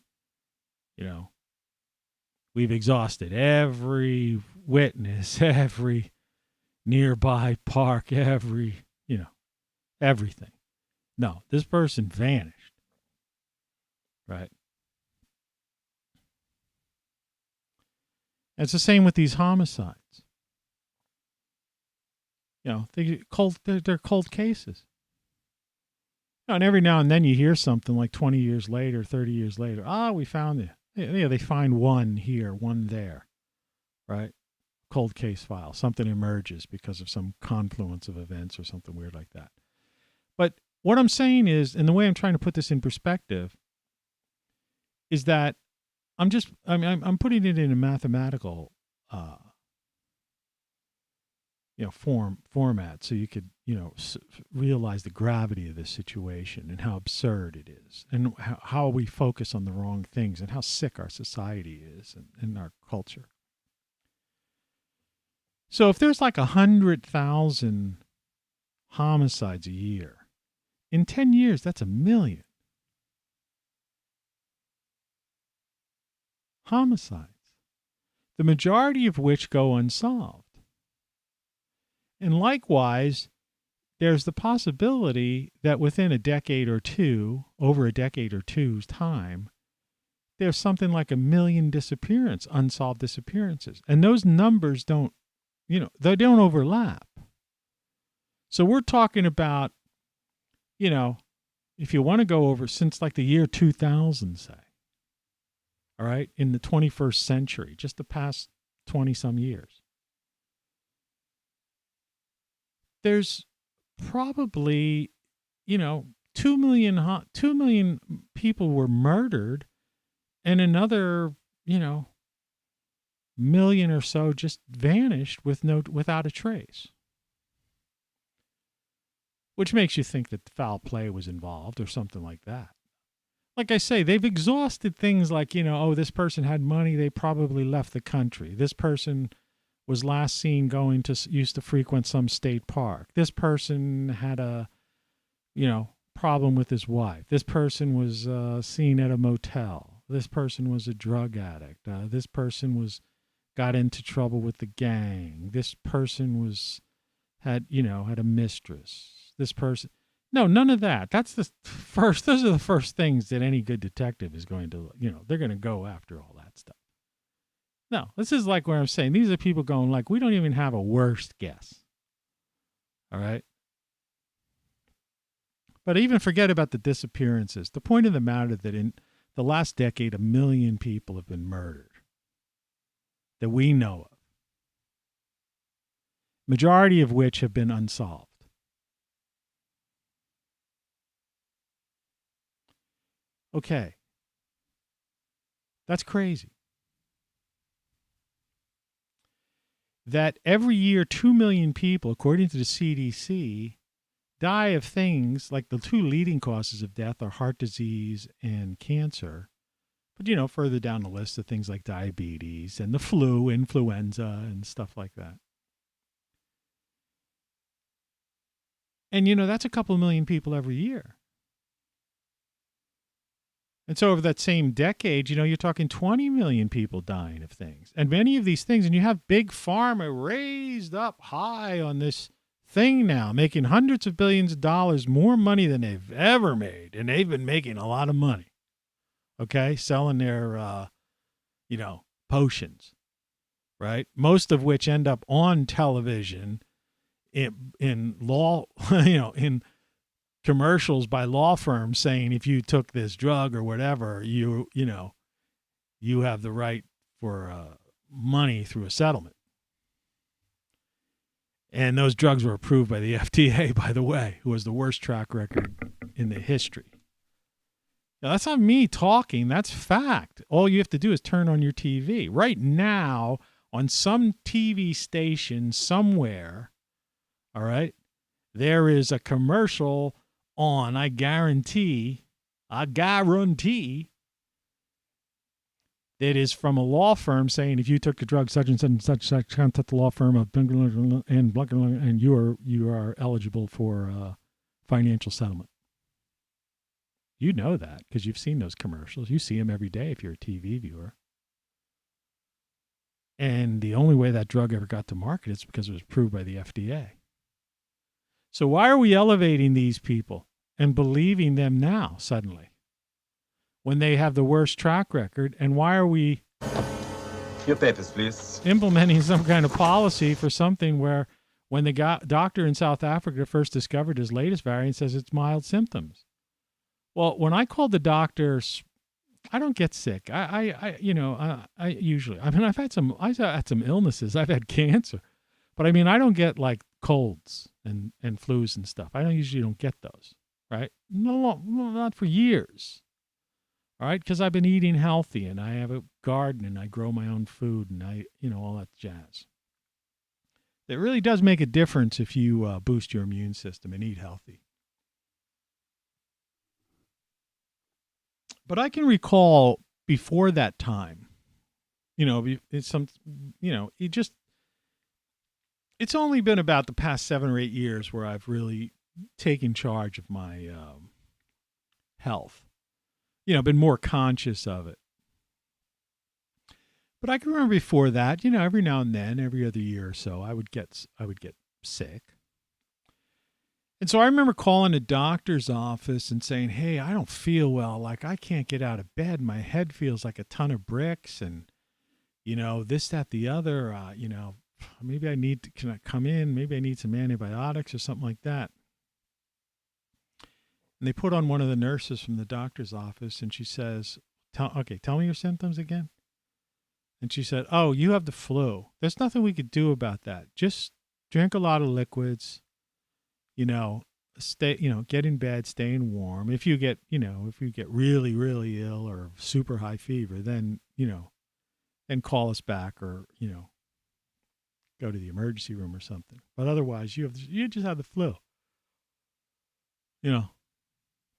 We've exhausted every witness, every nearby park, everything. No, this person vanished, right? It's the same with these homicides. They're cold cases. And every now and then you hear something like 20 years later, 30 years later. We found it. Yeah, they find one here, one there, right? Cold case file. Something emerges because of some confluence of events or something weird like that. But what I'm saying is, and the way I'm trying to put this in perspective, is that I'm putting it in a mathematical, format, so you could, realize the gravity of this situation and how absurd it is, and how we focus on the wrong things, and how sick our society is and our culture. So if there's like 100,000 homicides a year, in 10 years, that's 1 million. Homicides, the majority of which go unsolved. And likewise, there's the possibility that within a decade or two, over a decade or two's time, there's something like 1 million unsolved disappearances. And those numbers don't overlap. So we're talking about, if you want to go over since like the year 2000, say, all right, in the 21st century, just the past 20 some years, there's probably, 2 million people were murdered, and another, million or so just vanished without a trace. Which makes you think that foul play was involved or something like that. Like I say, they've exhausted things like, this person had money, they probably left the country. This person was last seen used to frequent some state park. This person had a, problem with his wife. This person was seen at a motel. This person was a drug addict. This person got into trouble with the gang. This person had a mistress. This person. No, none of that. Those are the first things that any good detective is going to, they're going to go after all that stuff. No, this is like where I'm saying, these are people going like, we don't even have a worst guess. All right. But even forget about the disappearances. The point of the matter that in the last decade, 1 million people have been murdered that we know of. Majority of which have been unsolved. Okay. That's crazy. That every year 2 million people, according to the CDC, die of things like the two leading causes of death are heart disease and cancer. But, further down the list are things like diabetes and the flu, influenza, and stuff like that. And, that's a couple of million people every year. And so over that same decade, you're talking 20 million people dying of things. And many of these things, and you have Big Pharma raised up high on this thing now, making hundreds of billions of dollars, more money than they've ever made. And they've been making a lot of money, okay, selling their, potions, right? Most of which end up on television in law, in commercials by law firms saying if you took this drug or whatever, you have the right for money through a settlement. And those drugs were approved by the FDA, by the way, who has the worst track record in the history. Now, that's not me talking. That's fact. All you have to do is turn on your TV. Right now, on some TV station somewhere, all right, there is a commercial on, I guarantee, that is from a law firm saying if you took the drug such and such and such, contact the law firm of and you are eligible for financial settlement. You know that because you've seen those commercials. You see them every day if you're a TV viewer. And the only way that drug ever got to market is because it was approved by the FDA. So why are we elevating these people and believing them now suddenly when they have the worst track record? And why are we Your papers, please. implementing some kind of policy for something where when the doctor in South Africa first discovered his latest variant says it's mild symptoms? Well, when I called the doctors, I don't get sick. I usually, I've had some illnesses. I've had cancer, but I don't get like colds and flus and stuff. I usually don't get those, right? No, not for years. All right. Cause I've been eating healthy and I have a garden and I grow my own food and all that jazz. It really does make a difference if you boost your immune system and eat healthy. But I can recall before that time, it's only been about the past 7 or 8 years where I've really taken charge of my health, been more conscious of it. But I can remember before that, every now and then, every other year or so, I would get sick. And so I remember calling a doctor's office and saying, hey, I don't feel well. Like I can't get out of bed. My head feels like a ton of bricks and, this, that, the other, maybe can I come in? Maybe I need some antibiotics or something like that. And they put on one of the nurses from the doctor's office and she says, tell me your symptoms again. And she said, oh, you have the flu. There's nothing we could do about that. Just drink a lot of liquids. Get in bed, staying warm. If you get really, really ill or super high fever, then call us back or, go to the emergency room or something. But otherwise you just have the flu.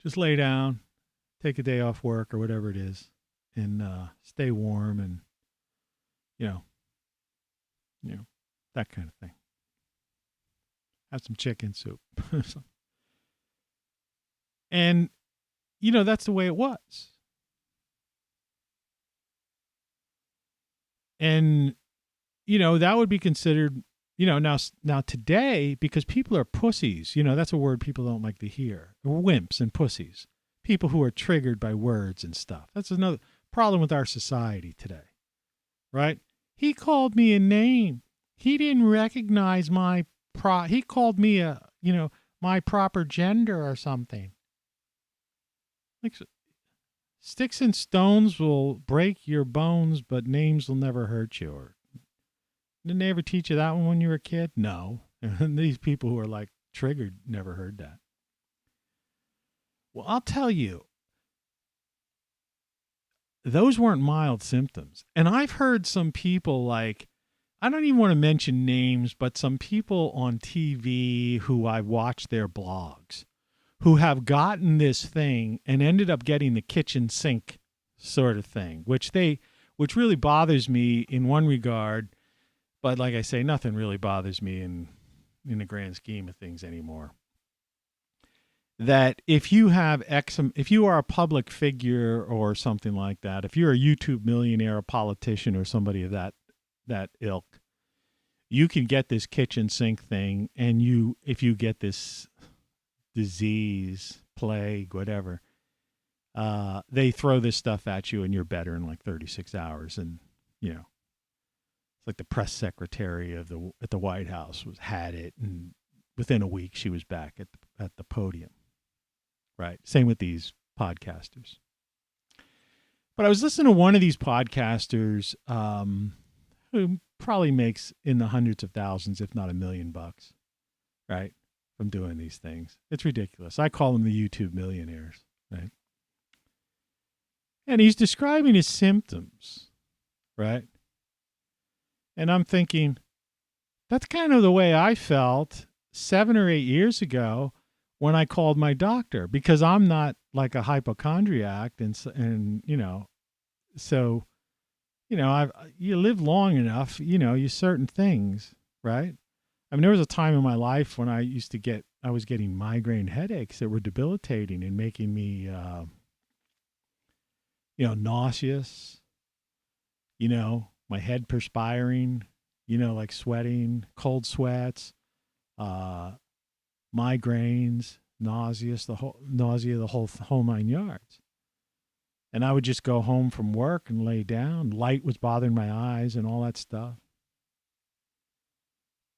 Just lay down, take a day off work or whatever it is and, stay warm and, that kind of thing. Have some chicken soup. And, that's the way it was. And, that would be considered, now today, because people are pussies, that's a word people don't like to hear. Wimps and pussies. People who are triggered by words and stuff. That's another problem with our society today, right? He called me a name. He didn't recognize he called me my proper gender or something. Like sticks and stones will break your bones, but names will never hurt you. Or didn't they ever teach you that one when you were a kid? No. And these people who are like triggered never heard that. Well, I'll tell you, those weren't mild symptoms. And I've heard some people like, I don't even want to mention names, but some people on TV who I watched their blogs who have gotten this thing and ended up getting the kitchen sink sort of thing, which really bothers me in one regard. But like I say, nothing really bothers me in the grand scheme of things anymore. That if you are a public figure or something like that, if you're a YouTube millionaire, a politician or somebody of that ilk, you can get this kitchen sink thing, and if you get this disease, plague, whatever, they throw this stuff at you and you're better in like 36 hours. And, it's like the press secretary at the White House had it, and within a week she was back at the podium. right? Same with these podcasters. But I was listening to one of these podcasters who probably makes in the hundreds of thousands, if not $1 million, right, from doing these things. It's ridiculous. I call them the YouTube millionaires, right? And he's describing his symptoms, right? And I'm thinking, that's kind of the way I felt 7 or 8 years ago when I called my doctor, because I'm not like a hypochondriac, and you know, so, you know, you live long enough, you know, you certain things, right? I mean, there was a time in my life when I was getting migraine headaches that were debilitating and making me, you know, nauseous, you know, my head perspiring, you know, like sweating, cold sweats, migraines, nausea, the whole 9 yards. And I would just go home from work and lay down. Light was bothering my eyes and all that stuff.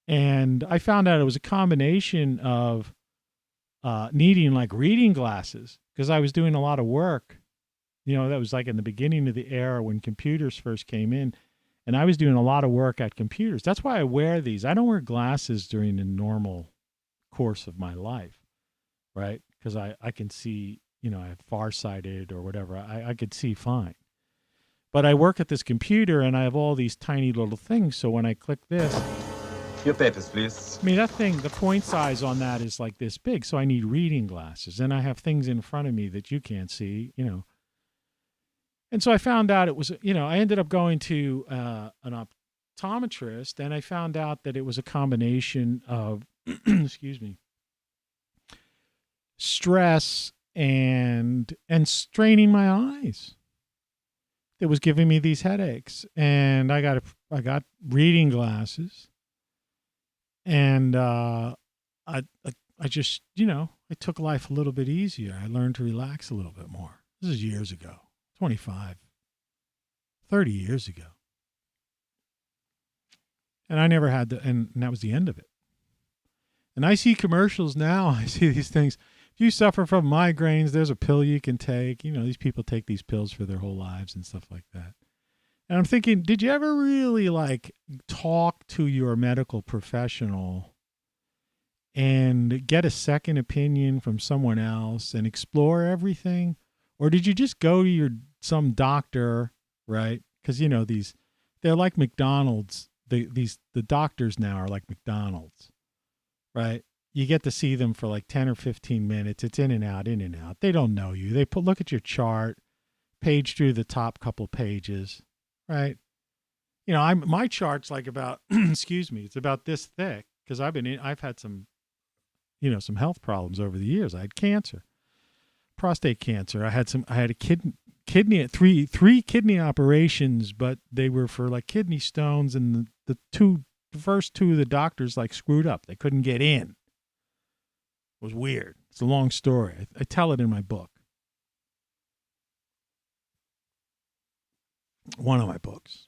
And I found out it was a combination of needing like reading glasses, because I was doing a lot of work. You know, that was like in the beginning of the era when computers first came in. And I was doing a lot of work at computers. That's why I wear these. I don't wear glasses during the normal course of my life, right? Because I can see, you know, I have farsighted or whatever. I could see fine. But I work at this computer and I have all these tiny little things. So when I click this, Your papers, please. I mean, that thing, the point size on that is like this big. So I need reading glasses. And I have things in front of me that you can't see, you know. And so I found out it was, you know, I ended up going to an optometrist, and I found out that it was a combination of, excuse me, stress and straining my eyes that was giving me these headaches. And I got reading glasses, and I just, you know, I took life a little bit easier. I learned to relax a little bit more. This is years ago. 25, 30 years ago. And I never had and that was the end of it. And I see commercials now. I see these things. If you suffer from migraines, there's a pill you can take. You know, these people take these pills for their whole lives and stuff like that. And I'm thinking, did you ever really like talk to your medical professional and get a second opinion from someone else and explore everything? Or did you just go to some doctor, right? Because, you know, they're like McDonald's. The doctors now are like McDonald's, right? You get to see them for like 10 or 15 minutes. It's in and out, in and out. They don't know you. They look at your chart, page through the top couple pages, right? You know, my chart's like about, excuse me, it's about this thick, because I've had some, you know, some health problems over the years. I had cancer. Prostate cancer. I had a kidney, three kidney operations, but they were for like kidney stones, and the first two of the doctors like screwed up. They couldn't get in. It was weird. It's a long story. I tell it in my book. One of my books.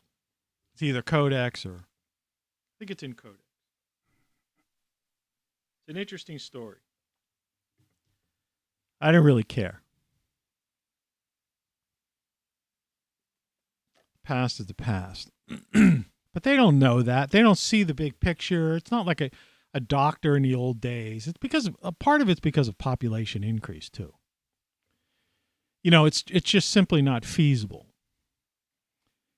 It's either Codex or I think it's in Codex. It's an interesting story. I didn't really care. Past is the past. But they don't know that. They don't see the big picture. It's not like a doctor in the old days. It's because a part of it's because of population increase too. You know, it's just simply not feasible.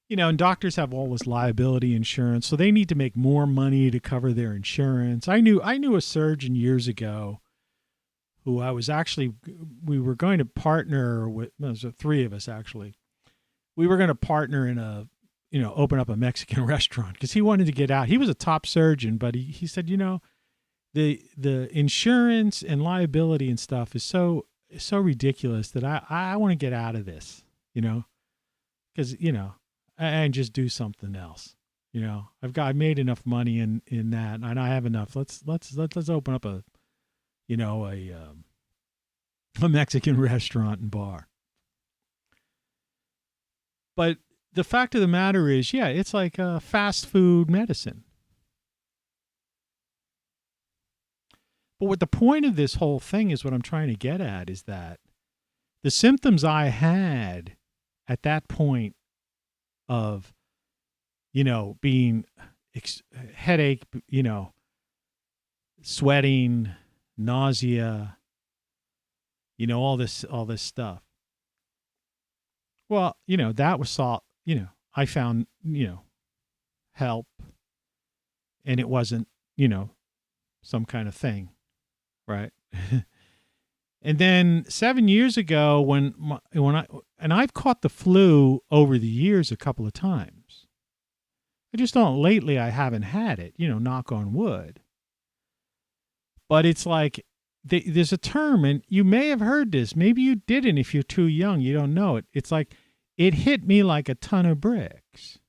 You know, and doctors have all this liability insurance, so they need to make more money to cover their insurance. I knew a surgeon years ago who we were going to partner with, there was 3 of us actually. We were going to partner in open up a Mexican restaurant because he wanted to get out. He was a top surgeon, but he said, you know, the insurance and liability and stuff is so ridiculous that I want to get out of this, you know, because, you know, and just do something else. You know, I've made enough money in that, and I have enough. Let's open up a Mexican restaurant and bar. But the fact of the matter is, yeah, it's like fast food medicine. But what the point of this whole thing is, what I'm trying to get at is that the symptoms I had at that point of, being headache, sweating, nausea, all this stuff. Well, that was I found, help, and it wasn't, some kind of thing, right? And then 7 years ago, when I've caught the flu over the years a couple of times. I just don't, lately I haven't had it, knock on wood. But it's like, there's a term, and you may have heard this. Maybe you didn't if you're too young. You don't know it. It's like, it hit me like a ton of bricks.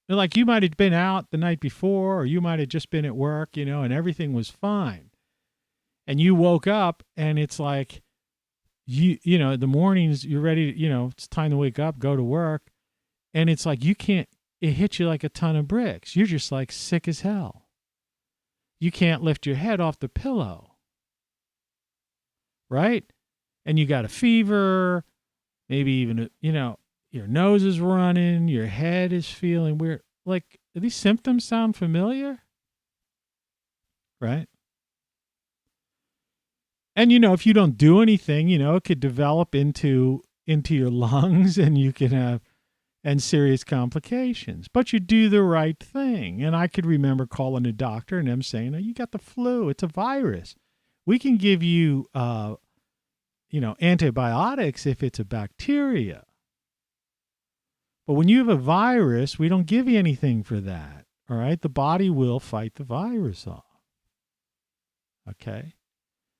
Like you might have been out the night before, or you might have just been at work, and everything was fine. And you woke up and it's like, the mornings you're ready to, it's time to wake up, go to work. And it's like, it hits you like a ton of bricks. You're just like sick as hell. You can't lift your head off the pillow. Right? And you got a fever, maybe even, your nose is running, your head is feeling weird. Like, do these symptoms sound familiar? Right? And, if you don't do anything, it could develop into your lungs, and you can have serious complications. But you do the right thing. And I could remember calling a doctor and them saying, "Oh, you got the flu. It's a virus. We can give you, antibiotics if it's a bacteria. But when you have a virus, we don't give you anything for that. All right? The body will fight the virus off. Okay?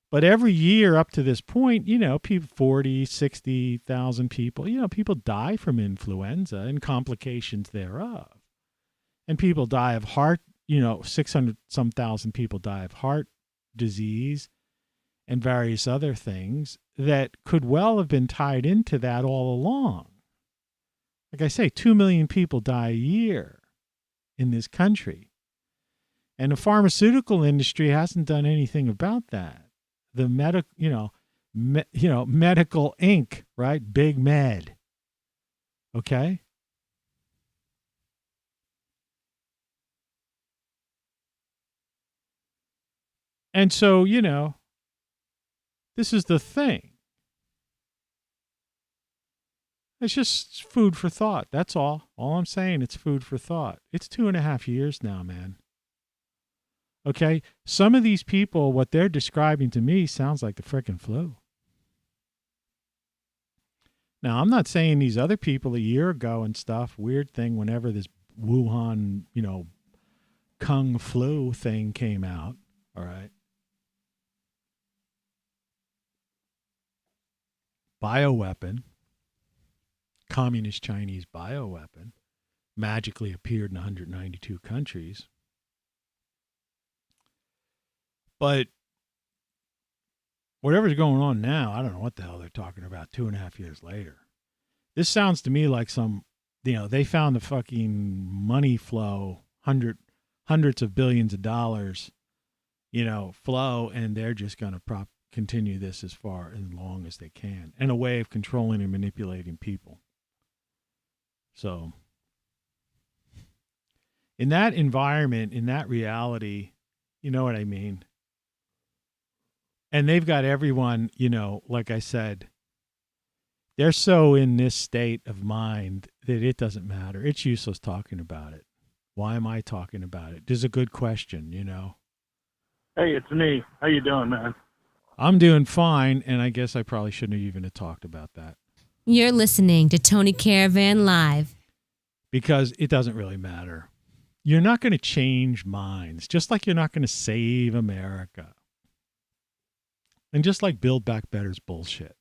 But every year up to this point, people, 40, 60,000 people, people die from influenza and complications thereof. And people die of heart, 600-some thousand people die of heart disease and various other things that could well have been tied into that all along. Like I say, 2 million people die a year in this country. And the pharmaceutical industry hasn't done anything about that. The medical Inc., right? Big Med. Okay? And so, this is the thing. It's just food for thought. That's all. All I'm saying, it's food for thought. It's 2.5 years now, man. Okay? Some of these people, what they're describing to me sounds like the frickin' flu. Now, I'm not saying these other people a year ago and stuff, weird thing, whenever this Wuhan, Kung flu thing came out, all right? Bioweapon, communist Chinese bioweapon, magically appeared in 192 countries. But whatever's going on now, I don't know what the hell they're talking about 2.5 years later. This sounds to me like some, they found the fucking money flow, hundreds of billions of dollars, flow, and they're just going to continue this as far and long as they can, and a way of controlling and manipulating people. So in that environment, in that reality, you know what I mean? And they've got everyone, like I said, they're so in this state of mind that it doesn't matter. It's useless talking about it. Why am I talking about it? This is a good question, Hey, it's me. How you doing, man? I'm doing fine, and I guess I probably shouldn't have even talked about that. You're listening to Tony Caravan Live. Because it doesn't really matter. You're not going to change minds, just like you're not going to save America. And just like Build Back Better's bullshit.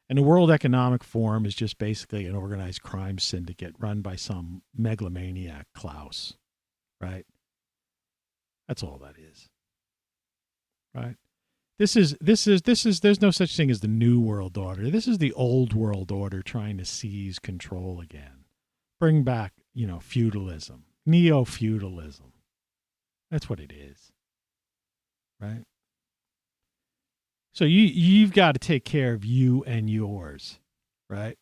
And the World Economic Forum is just basically an organized crime syndicate run by some megalomaniac Klaus, right? That's all that is. Right? There's no such thing as the New World Order. This is the old world order trying to seize control again. Bring back, feudalism, neo-feudalism. That's what it is. Right? So you've got to take care of you and yours, right?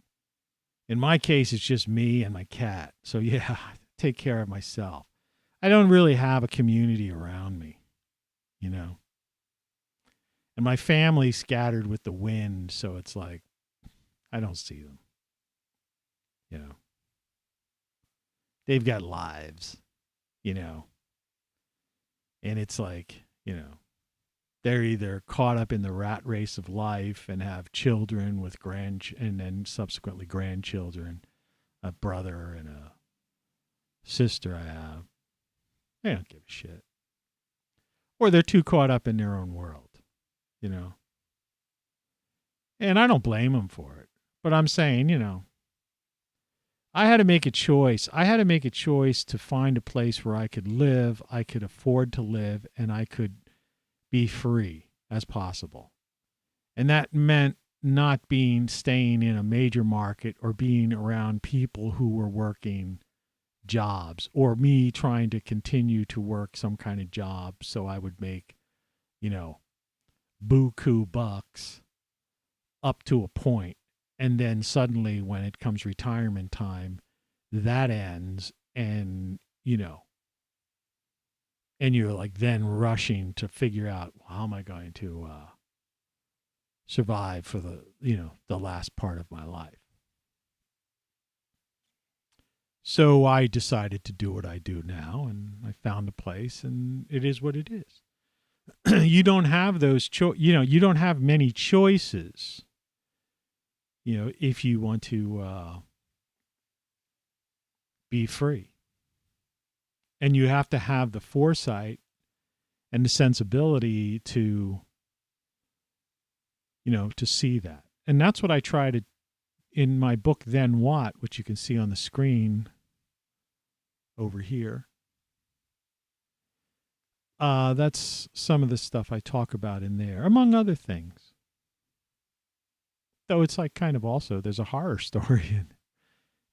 In my case, it's just me and my cat. So yeah, I take care of myself. I don't really have a community around me, you know. And my family's scattered with the wind, so it's like I don't see them. You know. They've got lives, you know. And it's like, you know, they're either caught up in the rat race of life and have children with and then subsequently grandchildren, a brother and a sister I have. They don't give a shit. Or they're too caught up in their own world, you know. And I don't blame them for it. But I'm saying, you know, I had to make a choice. I had to make a choice to find a place where I could live, I could afford to live, and I could be free as possible. And that meant not staying in a major market or being around people who were working jobs, or me trying to continue to work some kind of job so I would make, you know, buku bucks up to a point. And then suddenly when it comes retirement time, that ends, and, you know, and you're like then rushing to figure out, well, how am I going to survive for the, you know, the last part of my life. So I decided to do what I do now, and I found a place, and it is what it is. You don't have those you don't have many choices, you know, if you want to be free. And you have to have the foresight and the sensibility to, you know, to see that. And that's what I try to, in my book, Then What, which you can see on the screen over here. That's some of the stuff I talk about in there, among other things. Though it's like kind of also, there's a horror story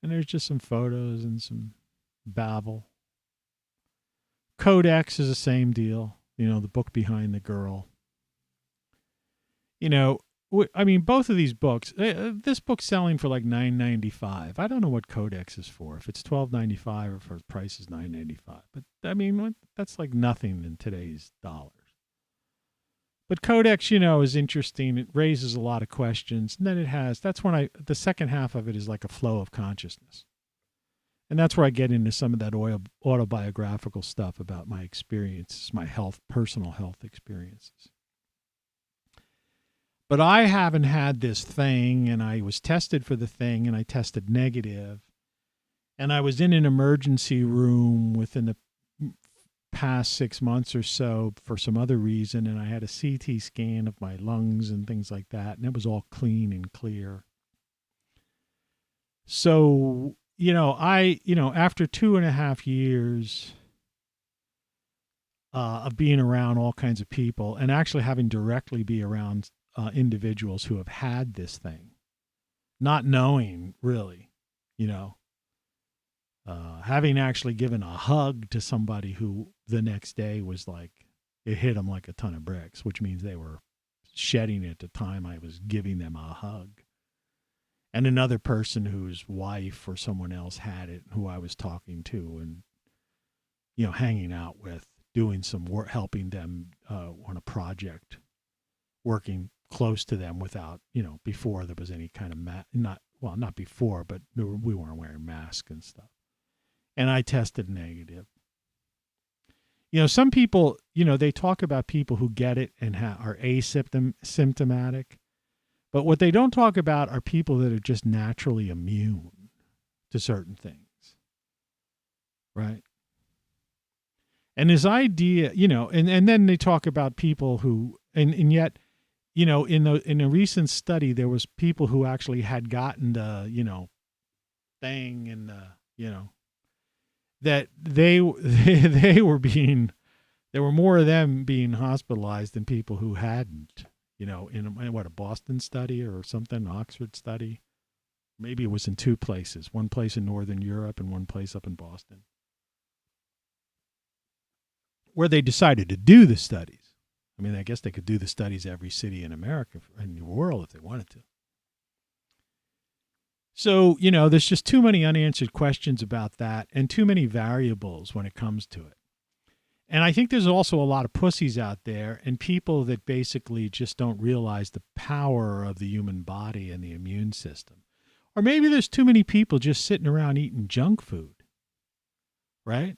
and there's just some photos and some babble. Codex is the same deal, you know, the book behind the girl. You know, I mean, both of these books, this book's selling for like $9.95. I don't know what Codex is for, if it's $12.95 or if the price is $9.95. But I mean, that's like nothing in today's dollars. But Codex, you know, is interesting. It raises a lot of questions. And then that's when the second half of it is like a flow of consciousness. And that's where I get into some of that autobiographical stuff about my experiences, my personal health experiences. But I haven't had this thing, and I was tested for the thing, and I tested negative. And I was in an emergency room within the past 6 months or so for some other reason, and I had a CT scan of my lungs and things like that, and it was all clean and clear. So, after 2.5 years of being around all kinds of people and actually having directly be around individuals who have had this thing, not knowing really, having actually given a hug to somebody who the next day was like, it hit them like a ton of bricks, which means they were shedding at the time I was giving them a hug. And another person whose wife or someone else had it, who I was talking to and, hanging out with, doing some work, helping them on a project, working close to them without, before there was any kind of not before, but we weren't wearing masks and stuff. And I tested negative. Some people, they talk about people who get it and are asymptomatic. But what they don't talk about are people that are just naturally immune to certain things. Right? And this idea, and then they talk about people who, and yet, in a recent study, there was people who actually had gotten the, thing and, that they were there were more of them being hospitalized than people who hadn't, in a Boston study or something, Oxford study. Maybe it was in two places, one place in Northern Europe and one place up in Boston, where they decided to do the studies. I mean, I guess they could do the studies every city in America and the world if they wanted to. So, there's just too many unanswered questions about that and too many variables when it comes to it. And I think there's also a lot of pussies out there and people that basically just don't realize the power of the human body and the immune system. Or maybe there's too many people just sitting around eating junk food, right?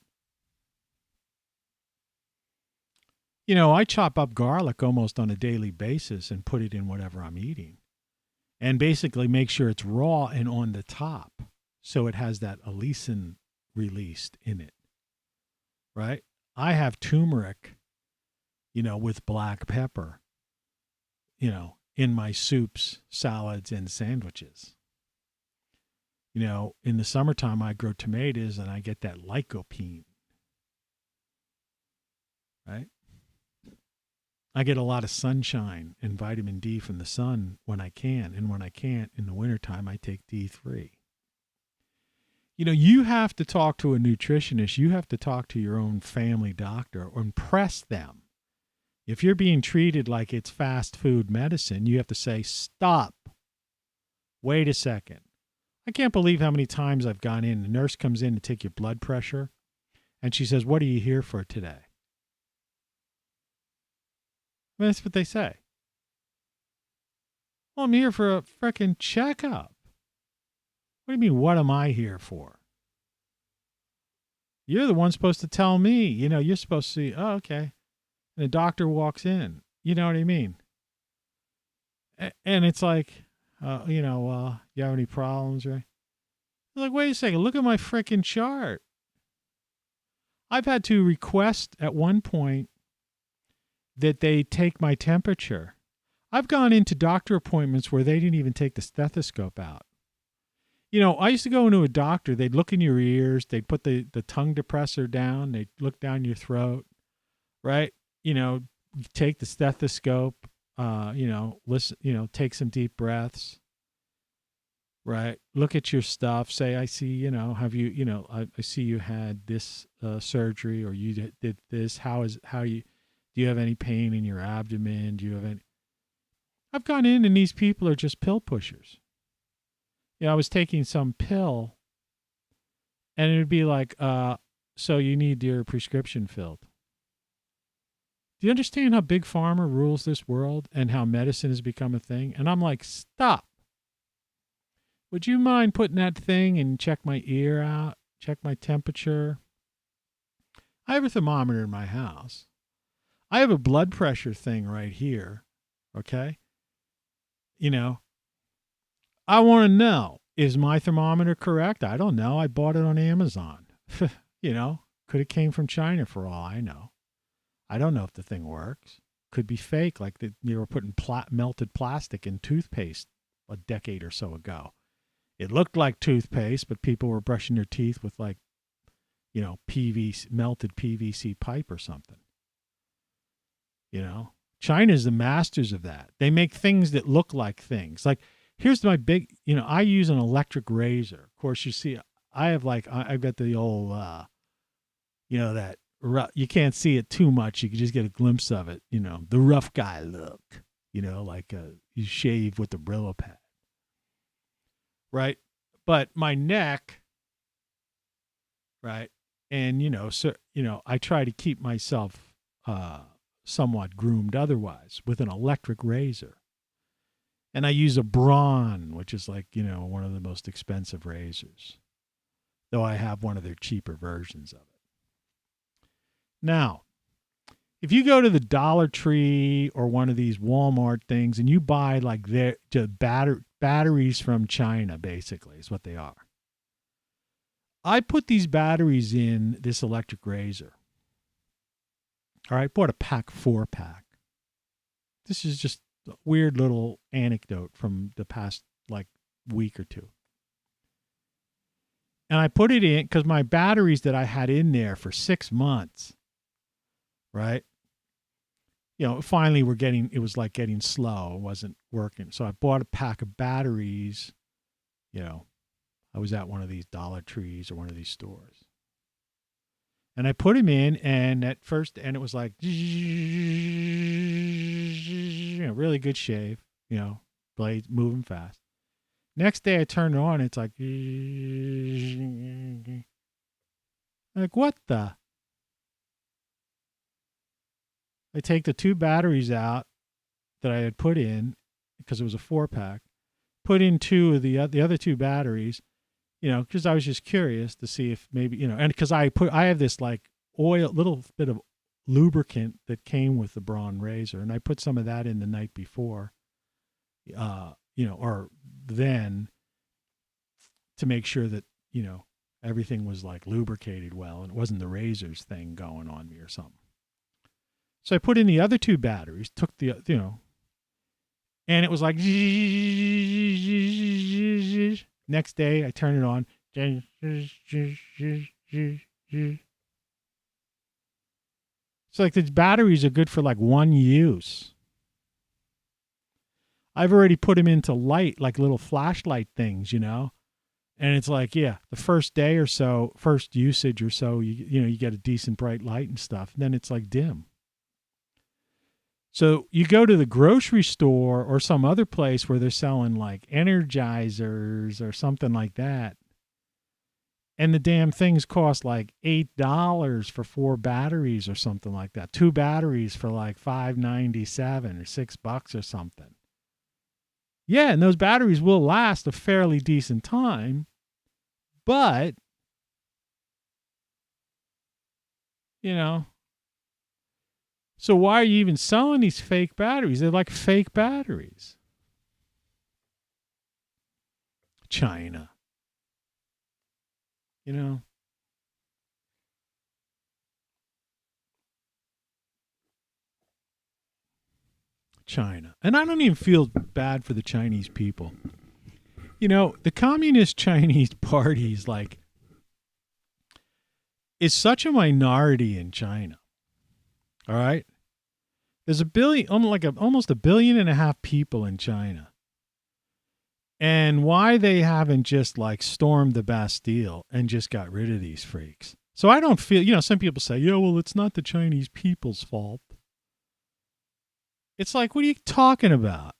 I chop up garlic almost on a daily basis and put it in whatever I'm eating. And basically make sure it's raw and on the top so it has that allicin released in it, right? I have turmeric, with black pepper, in my soups, salads, and sandwiches. In the summertime, I grow tomatoes and I get that lycopene, right? I get a lot of sunshine and vitamin D from the sun when I can. And when I can't, in the wintertime, I take D3. You have to talk to a nutritionist. You have to talk to your own family doctor or impress them. If you're being treated like it's fast food medicine, you have to say, stop. Wait a second. I can't believe how many times I've gone in. The nurse comes in to take your blood pressure, and she says, what are you here for today? I mean, that's what they say. Well, I'm here for a frickin' checkup. What do you mean, what am I here for? You're the one supposed to tell me. You're supposed to see, oh, okay. And the doctor walks in. You know what I mean? And it's like, you have any problems, right? I'm like, wait a second, look at my frickin' chart. I've had to request at one point that they take my temperature. I've gone into doctor appointments where they didn't even take the stethoscope out. I used to go into a doctor, they'd look in your ears, they'd put the tongue depressor down, they'd look down your throat, right? Take the stethoscope, listen, take some deep breaths, right? Look at your stuff, say, I see, have you, I see you had this surgery or you did this, do you have any pain in your abdomen? Do you have any? I've gone in and these people are just pill pushers. I was taking some pill and it would be like, so you need your prescription filled. Do you understand how Big Pharma rules this world and how medicine has become a thing? And I'm like, stop. Would you mind putting that thing and check my ear out, check my temperature? I have a thermometer in my house. I have a blood pressure thing right here, okay? I want to know, is my thermometer correct? I don't know. I bought it on Amazon. Could have came from China for all I know. I don't know if the thing works. Could be fake, like they were putting melted plastic in toothpaste a decade or so ago. It looked like toothpaste, but people were brushing their teeth with melted PVC pipe or something. China's the masters of that. They make things that look like things. Like, here's my big, I use an electric razor. Of course, you see, I've got the old, that you can't see it too much. You can just get a glimpse of it. The rough guy look, like you shave with the Brillo pad. Right. But my neck, right. And, I try to keep myself, somewhat groomed otherwise with an electric razor. And I use a Braun, which is like, one of the most expensive razors, though I have one of their cheaper versions of it. Now, if you go to the Dollar Tree or one of these Walmart things and you buy like the batteries from China, basically is what they are. I put these batteries in this electric razor. All right, bought a 4-pack. This is just a weird little anecdote from the past week or two. And I put it in because my batteries that I had in there for 6 months, right? Finally it was like getting slow. It wasn't working. So I bought a pack of batteries. I was at one of these Dollar Trees or one of these stores. And I put them in, and it was like, really good shave, blade moving fast. Next day I turn it on, it's like what the? I take the 2 batteries out that I had put in because it was a 4-pack, put in 2 of the other 2 batteries, because I was just curious to see if maybe, and because I have this like little bit of lubricant that came with the Braun razor, and I put some of that in the night before, or then to make sure that, everything was like lubricated well and it wasn't the razors thing going on me or something. So I put in the other 2 batteries, took the, and it was like, next day I turn it on. So like the batteries are good for like 1 use. I've already put them into light, like little flashlight things, and it's like, yeah, the first day or so, first usage or so, you get a decent bright light and stuff. And then it's like dim. So you go to the grocery store or some other place where they're selling like Energizers or something like that, and the damn things cost like $8 for 4 batteries or something like that. 2 batteries for like $5.97 or $6 or something. Yeah, and those batteries will last a fairly decent time, but so why are you even selling these fake batteries? They're like fake batteries. China. China. And I don't even feel bad for the Chinese people. The Communist Chinese Party is such a minority in China. All right? There's almost 1.5 billion people in China. And why they haven't just like stormed the Bastille and just got rid of these freaks. So I don't feel, some people say, well, it's not the Chinese people's fault. It's like, what are you talking about?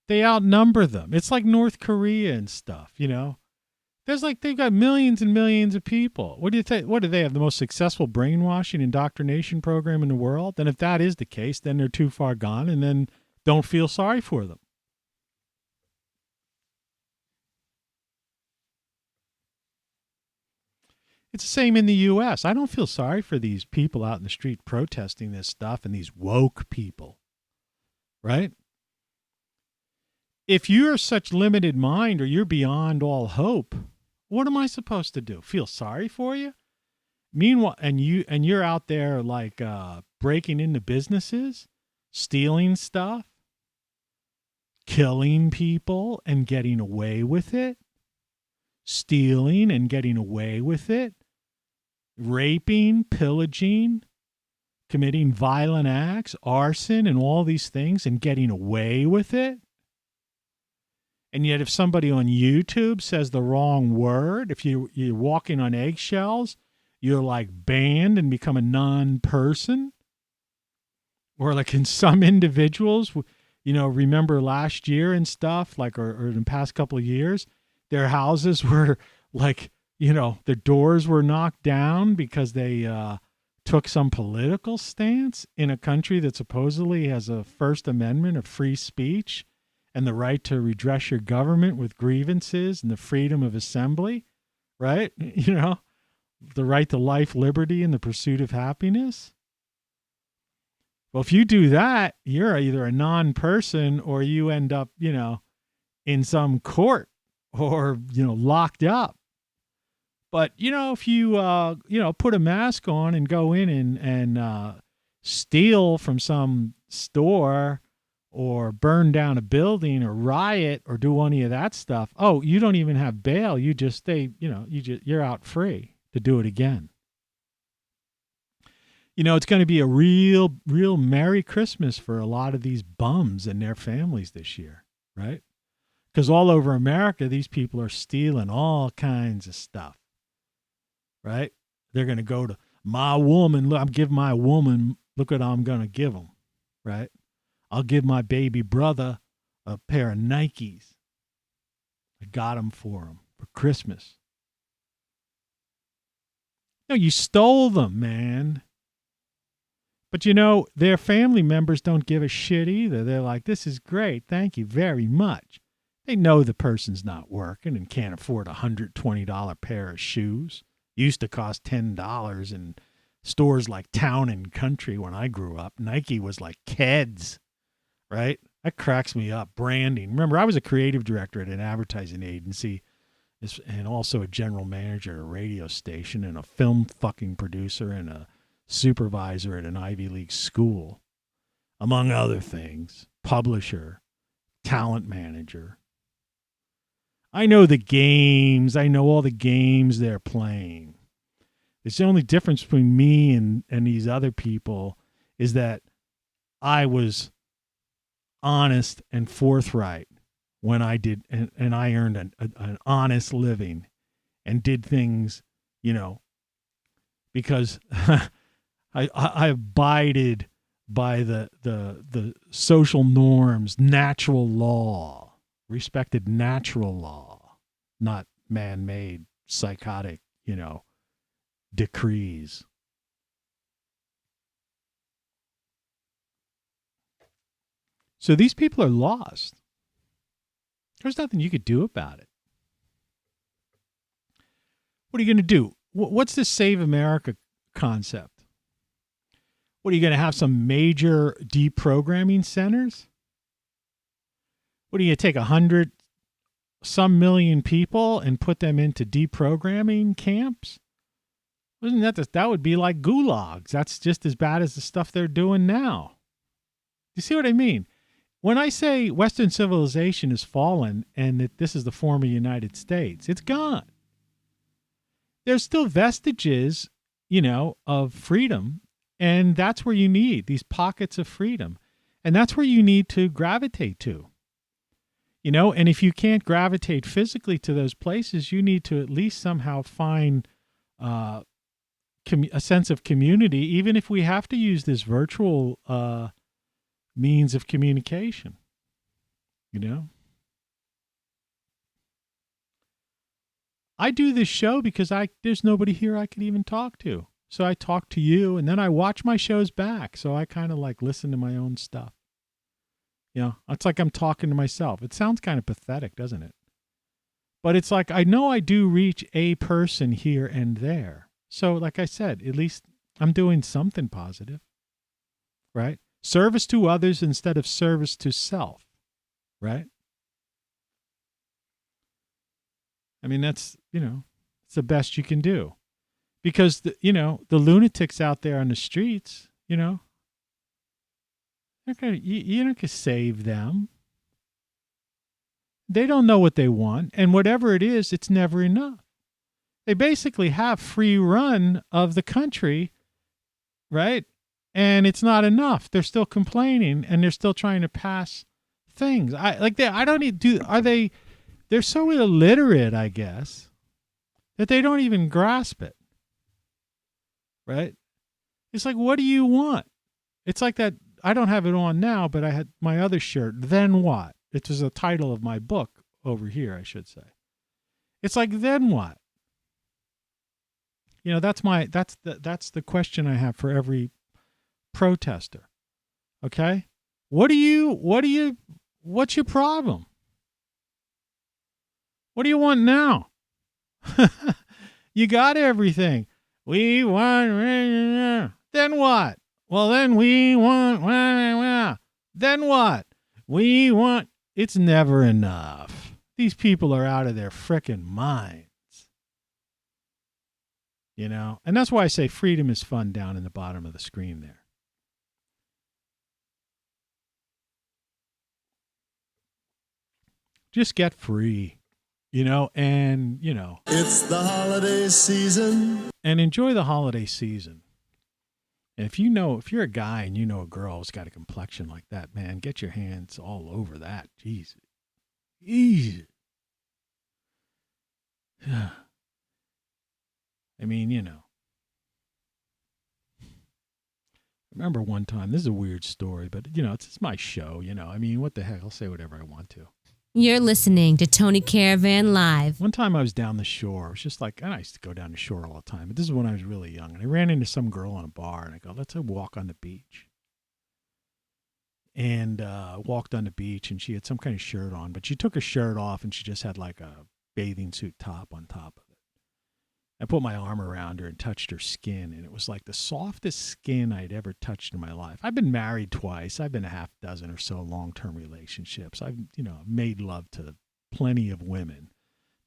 They outnumber them. It's like North Korea and stuff, they've got millions and millions of people. What do you think? What do they have? The most successful brainwashing indoctrination program in the world? And if that is the case, then they're too far gone, and then don't feel sorry for them. It's the same in the U.S. I don't feel sorry for these people out in the street protesting this stuff and these woke people, right? If you're such limited mind or you're beyond all hope, what am I supposed to do? Feel sorry for you? Meanwhile, and you're out there like breaking into businesses, stealing stuff, killing people and getting away with it, stealing and getting away with it, raping, pillaging, committing violent acts, arson, and all these things and getting away with it. And yet if somebody on YouTube says the wrong word, if you're walking on eggshells, you're like banned and become a non-person. Or like in some individuals, remember last year and stuff, like, or in the past couple of years, their houses were like, their doors were knocked down because they took some political stance in a country that supposedly has a First Amendment of free speech and the right to redress your government with grievances and the freedom of assembly, right? The right to life, liberty, and the pursuit of happiness. Well, if you do that, you're either a non-person or you end up, in some court or, locked up. But, if you, put a mask on and go in and steal from some store or burn down a building or riot or do any of that stuff, you don't even have bail. You just stay, you're out free to do it again. It's going to be a real Merry Christmas for a lot of these bums and their families this year, right? Because all over America, these people are stealing all kinds of stuff, right? They're going to go to my woman. Look, I'm giving my woman Look what I'm going to give him, right? I'll give my baby brother a pair of Nikes. I got them for him for Christmas. No, you stole them, man. But you know, their family members don't give a shit either. They're like, this is great. Thank you very much. They know the person's not working and can't afford a $120 pair of shoes. Used to cost $10 in stores like Town and Country when I grew up. Nike was like Keds, right? That cracks me up. Branding. Remember, I was a creative director at an advertising agency and also a general manager at a radio station and a film fucking producer and a supervisor at an Ivy League school, among other things. Publisher, talent manager. I know the games. I know all the games they're playing. It's the only difference between me and these other people is that I was honest and forthright when I did, and I earned an honest living and did things, you know, because I abided by the social norms, natural law, respected natural law, not man-made psychotic, you know, decrees. So these people are lost. There's nothing you could do about it. What are you going to do? What's the Save America concept? What, are you going to have some major deprogramming centers? What, are you going to take 100 some million people and put them into deprogramming camps? Wasn't that would be like gulags? That's just as bad as the stuff they're doing now. You see what I mean? When I say Western civilization has fallen and that this is the former United States, it's gone. There's still vestiges, you know, of freedom, and that's where you need these pockets of freedom. And that's where you need to gravitate to. You know, and if you can't gravitate physically to those places, you need to at least somehow find a sense of community, even if we have to use this virtual means of communication, you know? I do this show because there's nobody here I could even talk to. So I talk to you, and then I watch my shows back. So I kind of like listen to my own stuff. You know, it's like I'm talking to myself. It sounds kind of pathetic, doesn't it? But it's like, I know I do reach a person here and there. So like I said, at least I'm doing something positive, right? Service to others instead of service to self, right? I mean, that's, you know, it's the best you can do. Because, you know, the lunatics out there on the streets, you know, you're not going to save them. They don't know what they want. And whatever it is, it's never enough. They basically have free run of the country, right? And it's not enough. They're still complaining and they're still trying to pass things. They're so illiterate, I guess, that they don't even grasp it. Right? It's like, what do you want? It's like that. I don't have it on now, but I had my other shirt. Then what? It was the title of my book over here, I should say. It's like, then what? You know, that's the question I have for every protester. Okay? What's your problem? What do you want now? You got everything. We want, then what? Well, then we want, then what? We want, it's never enough. These people are out of their frickin' minds. You know? And that's why I say freedom is fun down in the bottom of the screen there. Just get free. You know, and, you know. It's the holiday season. And enjoy the holiday season. And if you're a guy and you know a girl who's got a complexion like that, man, get your hands all over that. Jesus. Easy. I mean, you know. remember one time, this is a weird story, but, it's my show, I mean, what the heck? I'll say whatever I want to. You're listening to Tony Caravan Live. One time I was down the shore. It was just like, and I used to go down the shore all the time, but this is when I was really young. And I ran into some girl in a bar, and I go, let's walk on the beach. And walked on the beach, and she had some kind of shirt on, but she took her shirt off, and she just had like a bathing suit top on top of it. I put my arm around her and touched her skin, and it was like the softest skin I'd ever touched in my life. I've been married twice. I've been a half dozen or so long-term relationships. I've, made love to plenty of women.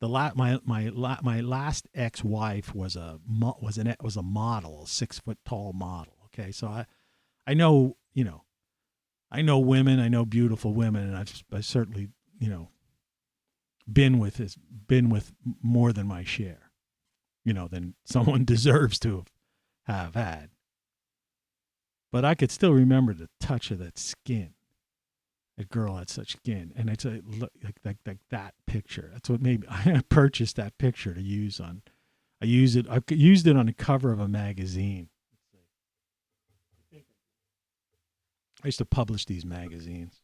My last ex-wife was a model, a 6 foot tall model. Okay, so I know, I know women. I know beautiful women, and I've certainly, been with more than my share. Than someone deserves to have had. But I could still remember the touch of that skin. That girl had such skin. And it's like that picture. That's what made me, I purchased that picture to use on, I used it on the cover of a magazine. I used to publish these magazines.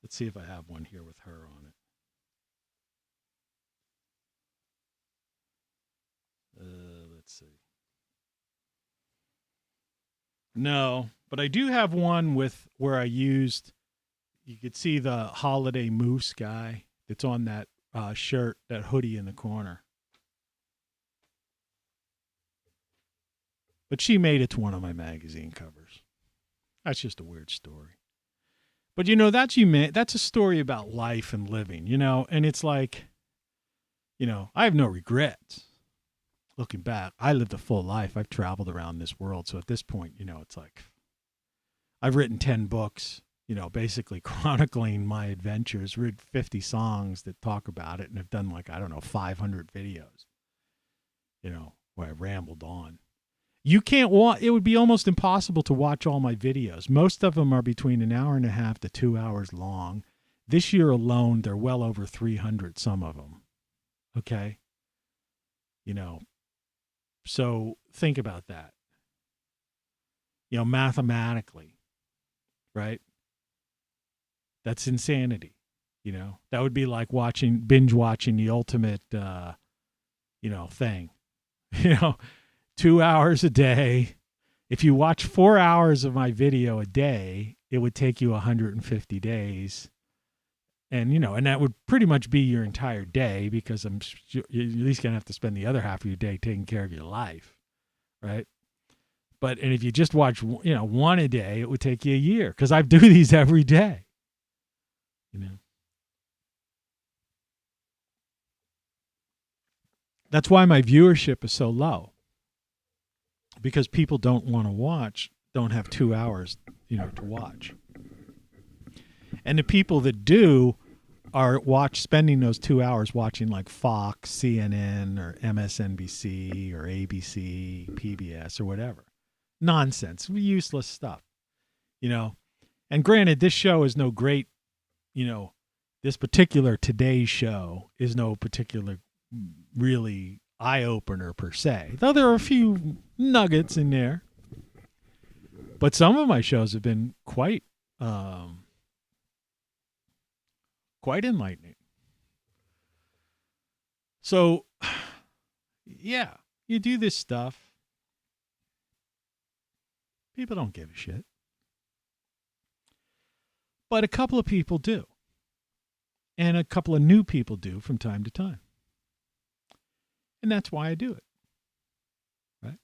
Let's see if I have one here with her on it. Let's see. No, but I do have one where I used, you could see the holiday moose guy that's on that shirt, that hoodie in the corner. But she made it to one of my magazine covers. That's just a weird story. But that's a story about life and living, and it's like, I have no regrets. Looking back, I lived a full life. I've traveled around this world. So at this point, it's like I've written 10 books, basically chronicling my adventures, written 50 songs that talk about it, and have done 500 videos, where I rambled on. You can't it would be almost impossible to watch all my videos. Most of them are between an hour and a half to 2 hours long. This year alone, they're well over 300, some of them. Okay. So think about that. Mathematically, right? That's insanity. That would be like binge watching the ultimate, thing. 2 hours a day. If you watch 4 hours of my video a day, it would take you 150 days. And, and that would pretty much be your entire day, because you're at least going to have to spend the other half of your day taking care of your life, right? And if you just watch, one a day, it would take you a year, because I do these every day, That's why my viewership is so low, because people don't want to watch, don't have 2 hours, to watch. And the people that do are spending those 2 hours watching like Fox, CNN, or MSNBC, or ABC, PBS, or whatever. Nonsense, useless stuff, And granted, this show is no great, this particular Today's show is no particular really eye-opener per se, though there are a few nuggets in there. But some of my shows have been quite enlightening. So, yeah, you do this stuff. People don't give a shit. But a couple of people do. And a couple of new people do from time to time. And that's why I do it. Right?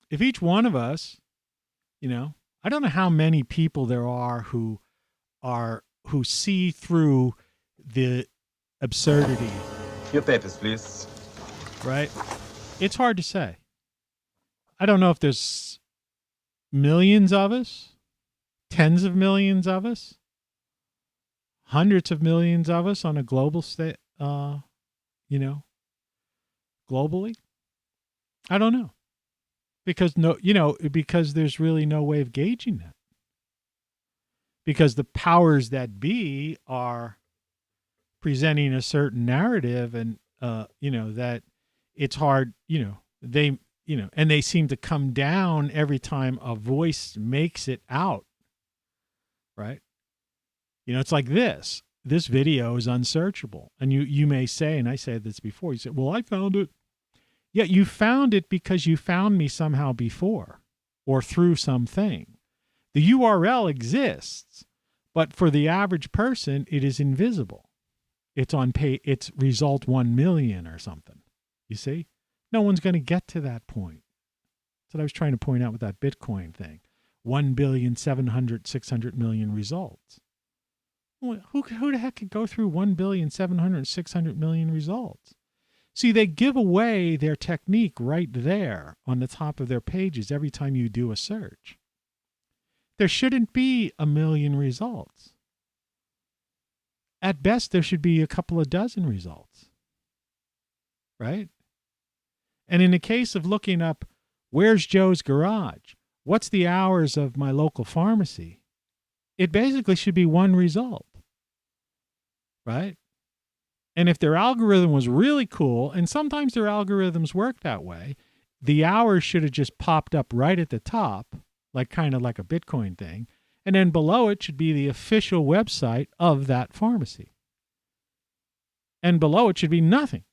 If each one of us, I don't know how many people there are who see through the absurdity. Your papers, please. Right? It's hard to say. I don't know if there's millions of us, tens of millions of us, hundreds of millions of us on a global state, globally. I don't know. Because because there's really no way of gauging that. Because the powers that be are presenting a certain narrative, and that it's hard, and they seem to come down every time a voice makes it out, right? It's like this video is unsearchable. And you may say, and I said this before, you said, well, I found it. Yeah, you found it because you found me somehow before or through something. The URL exists, but for the average person, it is invisible. It's on it's result 1 million or something. You see? No one's going to get to that point. That's what I was trying to point out with that Bitcoin thing. 1,700,600,000,000 results. Well, who the heck could go through 1,700,600,000,000 results? See, they give away their technique right there on the top of their pages every time you do a search. There shouldn't be 1 million results. At best, there should be a couple of dozen results, right? And in the case of looking up, where's Joe's garage? What's the hours of my local pharmacy? It basically should be one result, right? And if their algorithm was really cool, and sometimes their algorithms work that way, the hours should have just popped up right at the top, like kind of like a Bitcoin thing. And then below it should be the official website of that pharmacy. And below it should be nothing.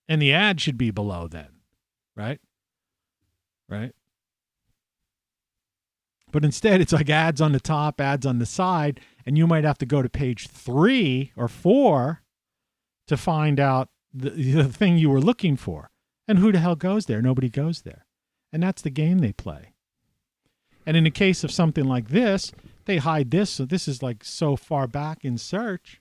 And the ad should be below then, right? Right? But instead, it's like ads on the top, ads on the side, and you might have to go to page 3 or 4 to find out the thing you were looking for. And who the hell goes there? Nobody goes there. And that's the game they play. And in the case of something like this, they hide this. So this is like so far back in search.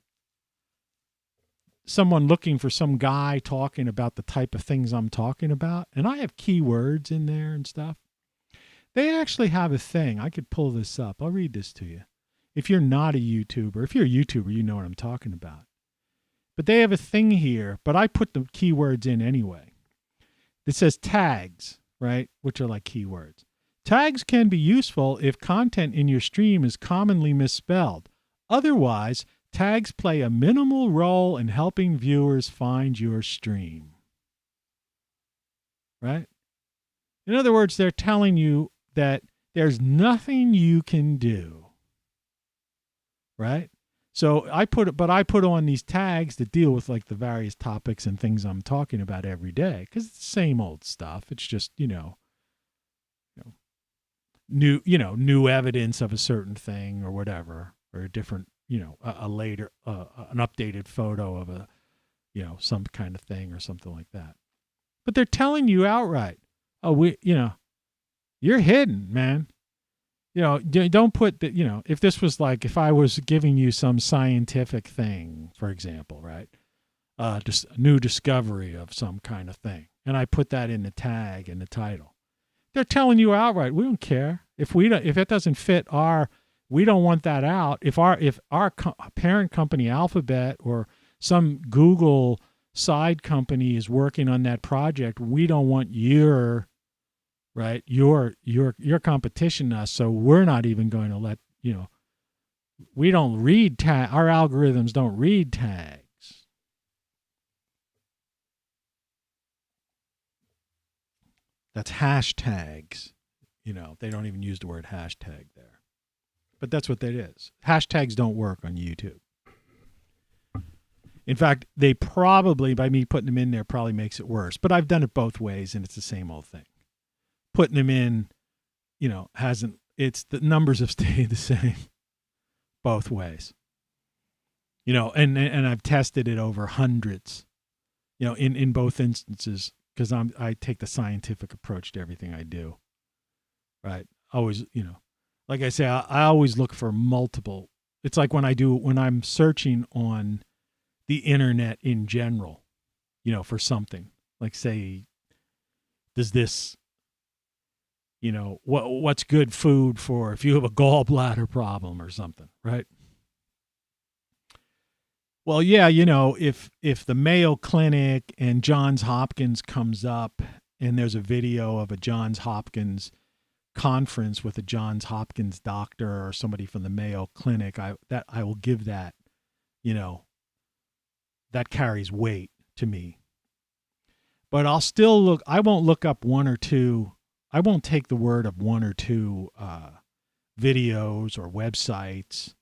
Someone looking for some guy talking about the type of things I'm talking about. And I have keywords in there and stuff. They actually have a thing. I could pull this up. I'll read this to you. If you're not a YouTuber, if you're a YouTuber, you know what I'm talking about. But they have a thing here, but I put the keywords in anyway. It says tags, right? Which are like keywords. Tags can be useful if content in your stream is commonly misspelled. Otherwise, tags play a minimal role in helping viewers find your stream. Right? In other words, they're telling you that there's nothing you can do. Right? So I put on these tags that deal with like the various topics and things I'm talking about every day, because it's the same old stuff. It's just, new evidence of a certain thing or whatever, or a different, a later, an updated photo of a, some kind of thing or something like that. But they're telling you outright, oh, you're hidden, man. Don't put that, if this was like, if I was giving you some scientific thing, for example, right? Just a new discovery of some kind of thing. And I put that in the tag and the title. They're telling you outright, we don't care. If it doesn't fit we don't want that out. If our parent company Alphabet or some Google side company is working on that project, we don't want your competition to us, so we're not even going to let, we don't read our algorithms don't read tags. That's hashtags. They don't even use the word hashtag there. But that's what that is. Hashtags don't work on YouTube. In fact, they probably, by me putting them in there, probably makes it worse. But I've done it both ways, and it's the same old thing. Putting them in, the numbers have stayed the same both ways. And I've tested it over hundreds, in both instances, because I take the scientific approach to everything I do. Right. Always, like I say, I always look for multiple. It's like when I'm searching on the internet in general, for something, like say, does this, what's good food for if you have a gallbladder problem or something, right? Well, yeah, if the Mayo Clinic and Johns Hopkins comes up and there's a video of a Johns Hopkins conference with a Johns Hopkins doctor or somebody from the Mayo Clinic, I will give that, that carries weight to me. But I'll still look. I won't look up one or two. I won't take the word of one or two videos or websites,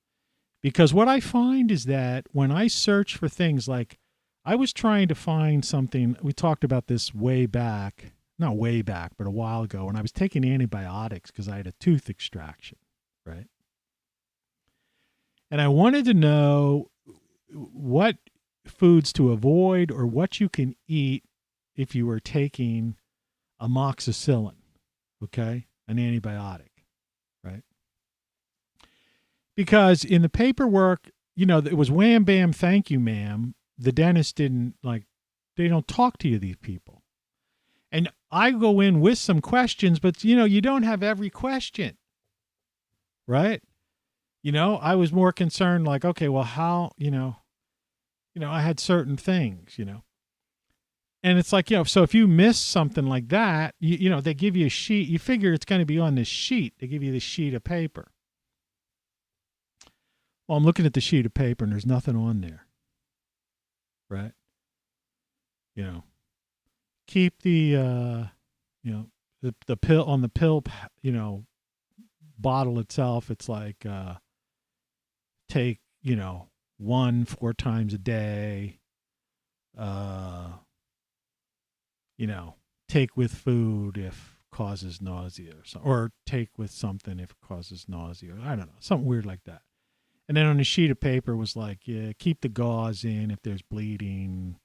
because what I find is that when I search for things like, I was trying to find something, we talked about this way back, not way back, but a while ago, when I was taking antibiotics because I had a tooth extraction, right? And I wanted to know what foods to avoid or what you can eat if you were taking amoxicillin, okay, an antibiotic, right? Because in the paperwork, it was wham, bam, thank you, ma'am. The dentist didn't they don't talk to you, these people. And I go in with some questions, but you don't have every question, right? I was more concerned okay, well, how, I had certain things, and it's so if you miss something like that, they give you a sheet, you figure it's going to be on this sheet. They give you this sheet of paper. Well, I'm looking at the sheet of paper and there's nothing on there, right? Keep the, the pill on the pill, bottle itself. It's take, 1-4 times a day, take with food if causes nausea or take with something if it causes nausea. I don't know, something weird like that. And then on a sheet of paper was keep the gauze in if there's bleeding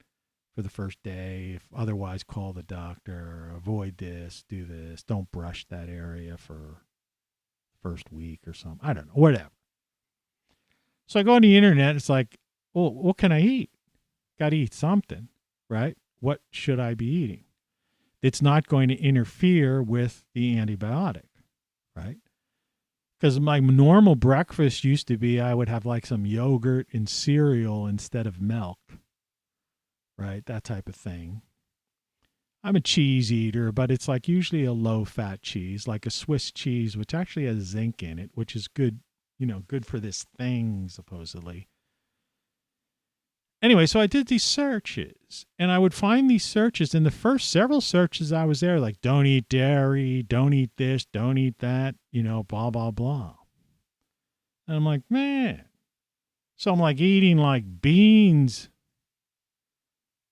for the first day. If otherwise, call the doctor. Avoid this, do this. Don't brush that area for first week or something. I don't know, whatever. So I go on the internet. It's well, what can I eat? Got to eat something, right? What should I be eating? It's not going to interfere with the antibiotic, right? Because my normal breakfast used to be I would have some yogurt and cereal instead of milk, right? That type of thing. I'm a cheese eater, but it's usually a low-fat cheese, like a Swiss cheese, which actually has zinc in it, which is good, good for this thing, supposedly. Anyway, so I did these searches, and I would find these searches. In the first several searches I was there, don't eat dairy, don't eat this, don't eat that, blah, blah, blah. And I'm man. So I'm eating beans,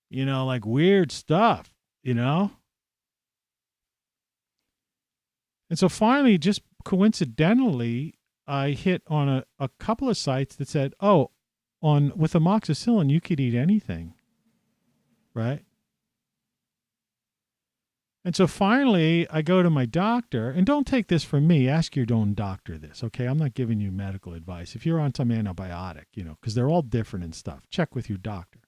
weird stuff, And so finally, just coincidentally, I hit on a couple of sites that said, with amoxicillin, you could eat anything, right? And so finally, I go to my doctor, and don't take this from me. Ask your own doctor this, okay? I'm not giving you medical advice. If you're on some antibiotic, because they're all different and stuff, check with your doctor.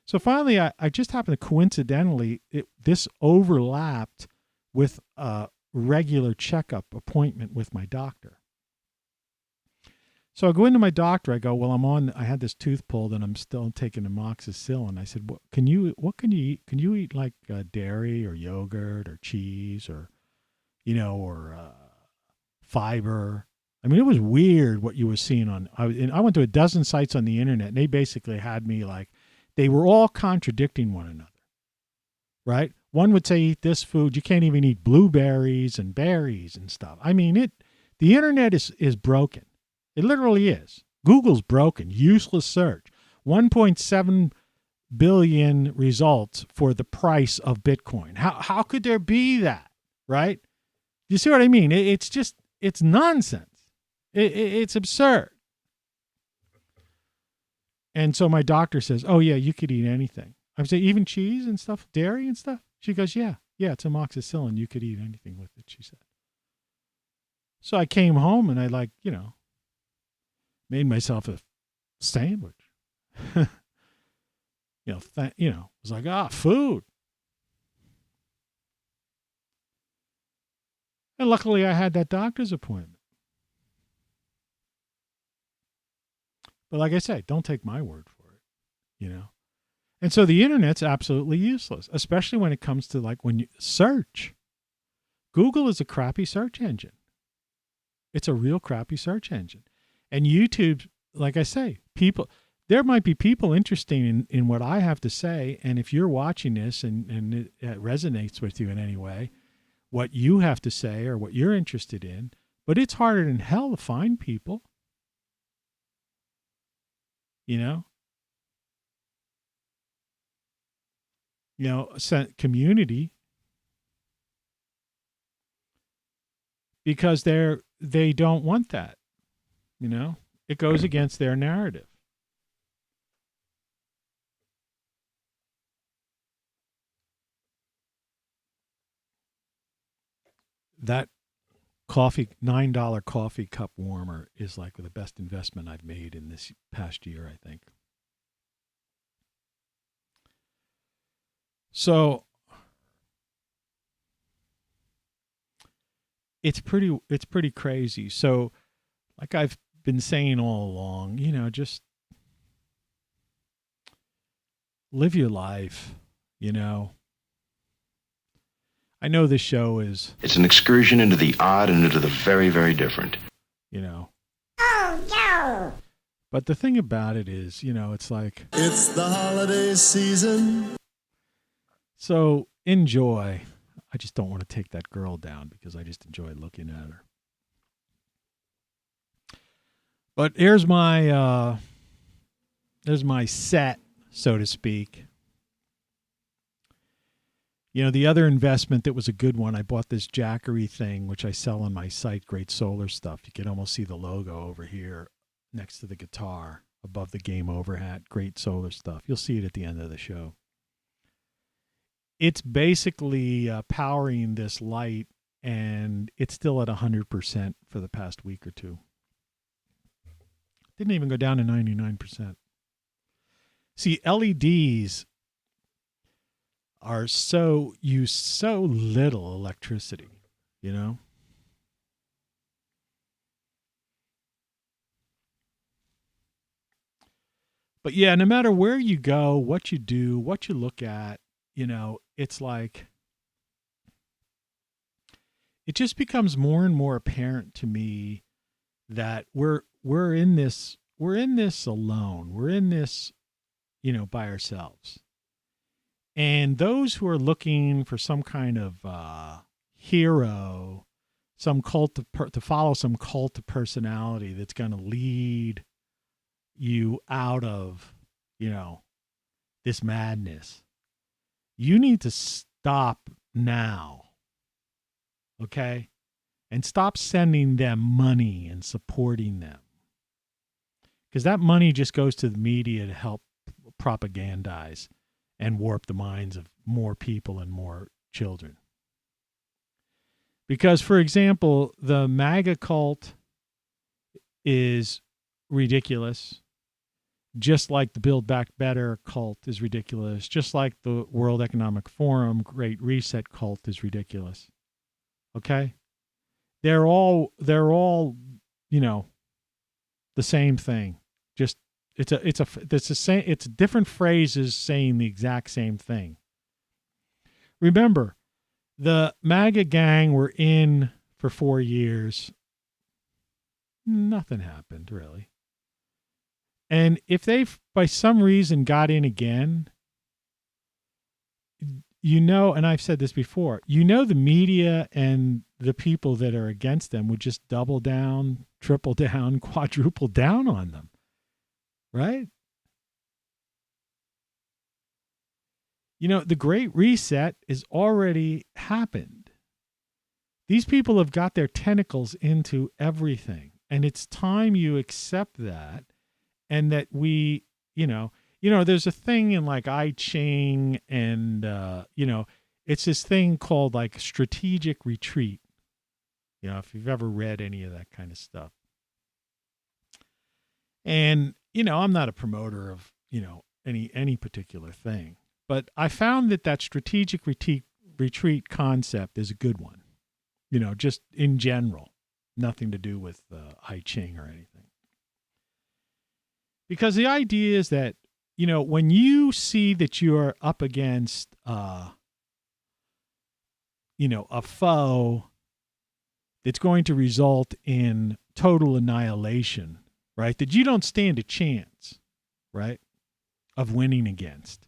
So finally, I just happened to coincidentally, this overlapped with a regular checkup appointment with my doctor. So I go into my doctor. I go, well, I had this tooth pulled and I'm still taking amoxicillin. I said, what can you eat? Can you eat dairy or yogurt or cheese or fiber? I mean, it was weird what you were seeing I went to a dozen sites on the internet, and they basically had me they were all contradicting one another, right? One would say, eat this food. You can't even eat blueberries and berries and stuff. I mean, the internet is broken. It literally is. Google's broken. Useless search. 1.7 billion results for the price of Bitcoin. How could there be that, right? You see what I mean? It's nonsense. It's absurd. And so my doctor says, oh, yeah, you could eat anything. I say, even cheese and stuff, dairy and stuff? She goes, yeah, it's amoxicillin. You could eat anything with it, she said. So I came home and I made myself a sandwich. It was food. And luckily I had that doctor's appointment. But like I say, don't take my word for it, And so the internet's absolutely useless, especially when it comes to when you search. Google is a crappy search engine. It's a real crappy search engine. And YouTube, like I say, there might be people interested in what I have to say. And if you're watching this and it resonates with you in any way, what you have to say or what you're interested in, but it's harder than hell to find people, community, because they don't want that, it goes against their narrative. That $9 coffee cup warmer is like the best investment I've made in this past year, I think. So it's pretty crazy. So like I've been saying all along, just live your life, I know this show is... It's an excursion into the odd and into the very, very different. Oh, no. But the thing about it is, it's like... It's the holiday season. So enjoy. I just don't want to take that girl down because I just enjoy looking at her. But here's my set, so to speak. The other investment that was a good one, I bought this Jackery thing, which I sell on my site, Great Solar Stuff. You can almost see the logo over here next to the guitar, above the Game Over hat, Great Solar Stuff. You'll see it at the end of the show. It's basically powering this light, and it's still at 100% for the past week or two. Didn't even go down to 99%. See, LEDs use so little electricity, But yeah, no matter where you go, what you do, what you look at, it's like it just becomes more and more apparent to me that we're in this alone. We're in this, by ourselves. And those who are looking for some kind of hero, some cult to follow some cult of personality that's going to lead you out of, this madness, you need to stop now, okay? And stop sending them money and supporting them. Because that money just goes to the media to help propagandize and warp the minds of more people and more children. Because, for example, the MAGA cult is ridiculous, just like the Build Back Better cult is ridiculous, just like the World Economic Forum Great Reset cult is ridiculous. Okay? They're all, the same thing. Just it's different phrases saying the exact same thing. Remember, the MAGA gang were in for 4 years. Nothing happened, really. And if they, by some reason, got in again, and I've said this before, the media and the people that are against them would just double down, triple down, quadruple down on them. Right? The Great Reset has already happened. These people have got their tentacles into everything. And it's time you accept that. And that we, there's a thing in like I Ching and, it's this thing called like strategic retreat. If you've ever read any of that kind of stuff. And, I'm not a promoter of, any particular thing. But I found that strategic retreat concept is a good one. Just in general. Nothing to do with I Ching or anything. Because the idea is that, when you see that you are up against, a foe that's going to result in total annihilation, right? That you don't stand a chance, right, of winning against,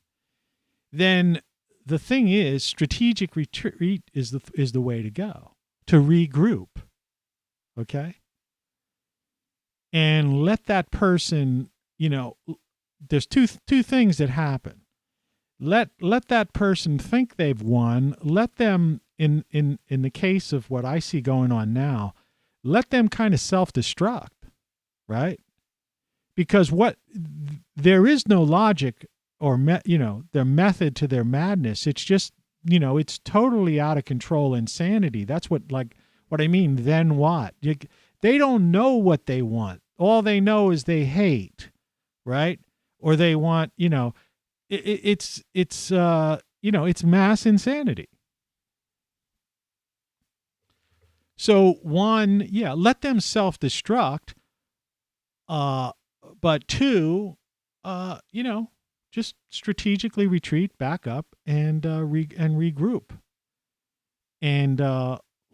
then the thing is, strategic retreat is the way to go, to regroup, okay? And let that person, there's two things that happen. Let that person think they've won. Let them, in the case of what I see going on now, let them kind of self-destruct, right? Because there is no logic or their method to their madness. It's just, it's totally out of control insanity. That's what I mean. Then what? They don't know what they want. All they know is they hate, right? Or they want, it's mass insanity. So one, let them self-destruct. But two, just strategically retreat back up and regroup and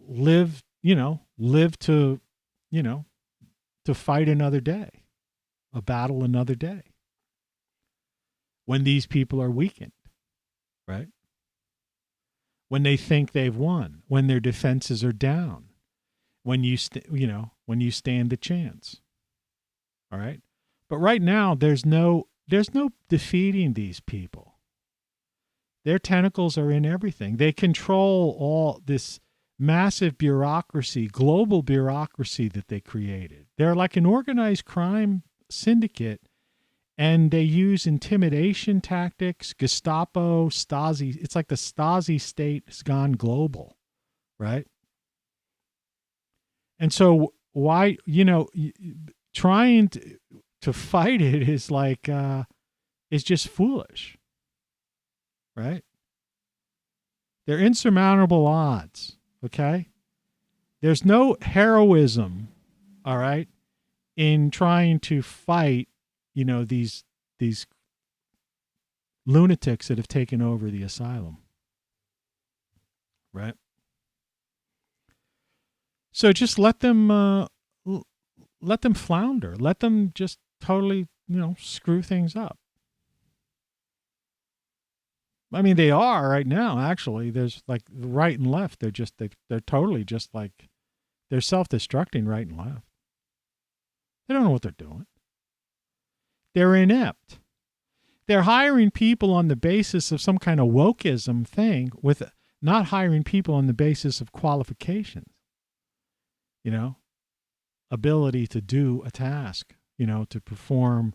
live to fight another day, a battle another day, when these people are weakened, right? When they think they've won, when their defenses are down, when you stand a chance. All right? But right now there's no defeating these people. Their tentacles are in everything. They control all this massive bureaucracy, global bureaucracy that they created. They're like an organized crime syndicate, and they use intimidation tactics, Gestapo, Stasi. It's like the Stasi state has gone global, right? And so why, trying to fight it is like, is just foolish, right? They're insurmountable odds, okay? There's no heroism, all right, in trying to fight, these lunatics that have taken over the asylum, right? So just let them flounder. Let them just totally, screw things up. I mean, they are right now, actually. There's like right and left. They're totally just like, they're self-destructing right and left. They don't know what they're doing. They're inept. They're hiring people on the basis of some kind of wokeism thing, with not hiring people on the basis of qualifications. Ability to do a task, to perform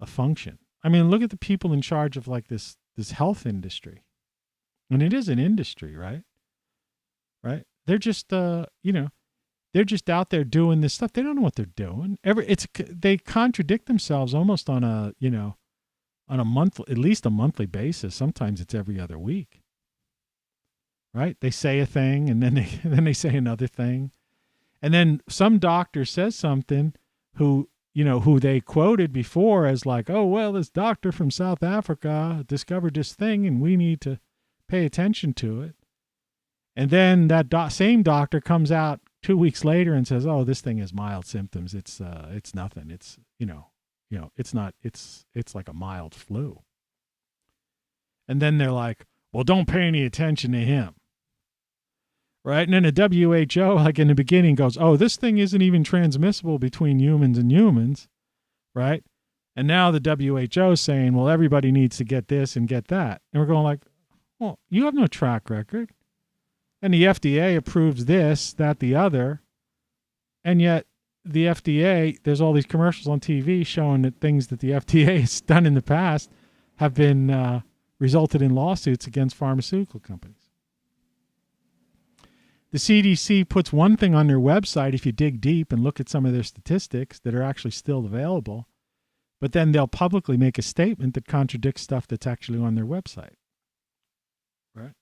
a function. I mean, look at the people in charge of like this health industry. And it is an industry, right? Right? They're just, they're just out there doing this stuff. They don't know what they're doing. They contradict themselves almost on a, on a monthly, at least a monthly basis. Sometimes it's every other week. Right? They say a thing and then they say another thing. And then some doctor says something who they quoted before as like, oh, well, this doctor from South Africa discovered this thing and we need to pay attention to it. And then that same doctor comes out 2 weeks later and says, oh, this thing has mild symptoms. It's nothing. It's, it's not, it's like a mild flu. And then they're like, well, don't pay any attention to him. Right? And then the WHO, like in the beginning, goes, oh, this thing isn't even transmissible between humans and humans. Right? And now the WHO is saying, well, everybody needs to get this and get that. And we're going like, well, you have no track record. And the FDA approves this, that, the other. And yet the FDA, there's all these commercials on TV showing that things that the FDA has done in the past have been resulted in lawsuits against pharmaceutical companies. The CDC puts one thing on their website if you dig deep and look at some of their statistics that are actually still available, but then they'll publicly make a statement that contradicts stuff that's actually on their website. Right?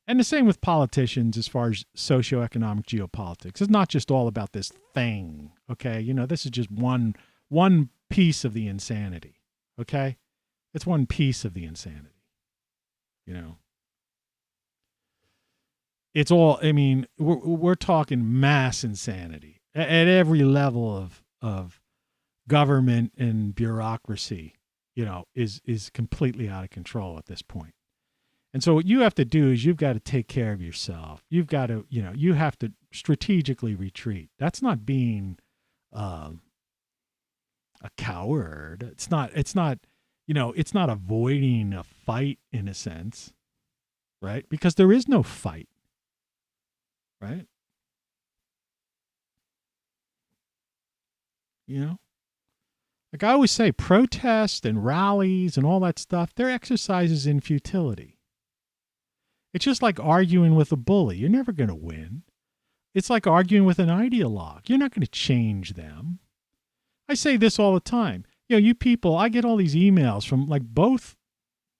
And the same with politicians as far as socioeconomic geopolitics. It's not just all about this thing, okay? This is just one piece of the insanity, okay? It's one piece of the insanity, It's all, I mean, we're talking mass insanity at every level of government and bureaucracy, is completely out of control at this point. And so what you have to do is you've got to take care of yourself. You've got to, you have to strategically retreat. That's not being a coward. It's not avoiding a fight in a sense, right? Because there is no fight, right? Like I always say, protests and rallies and all that stuff, they're exercises in futility. It's just like arguing with a bully. You're never going to win. It's like arguing with an ideologue. You're not going to change them. I say this all the time. You people, I get all these emails from like both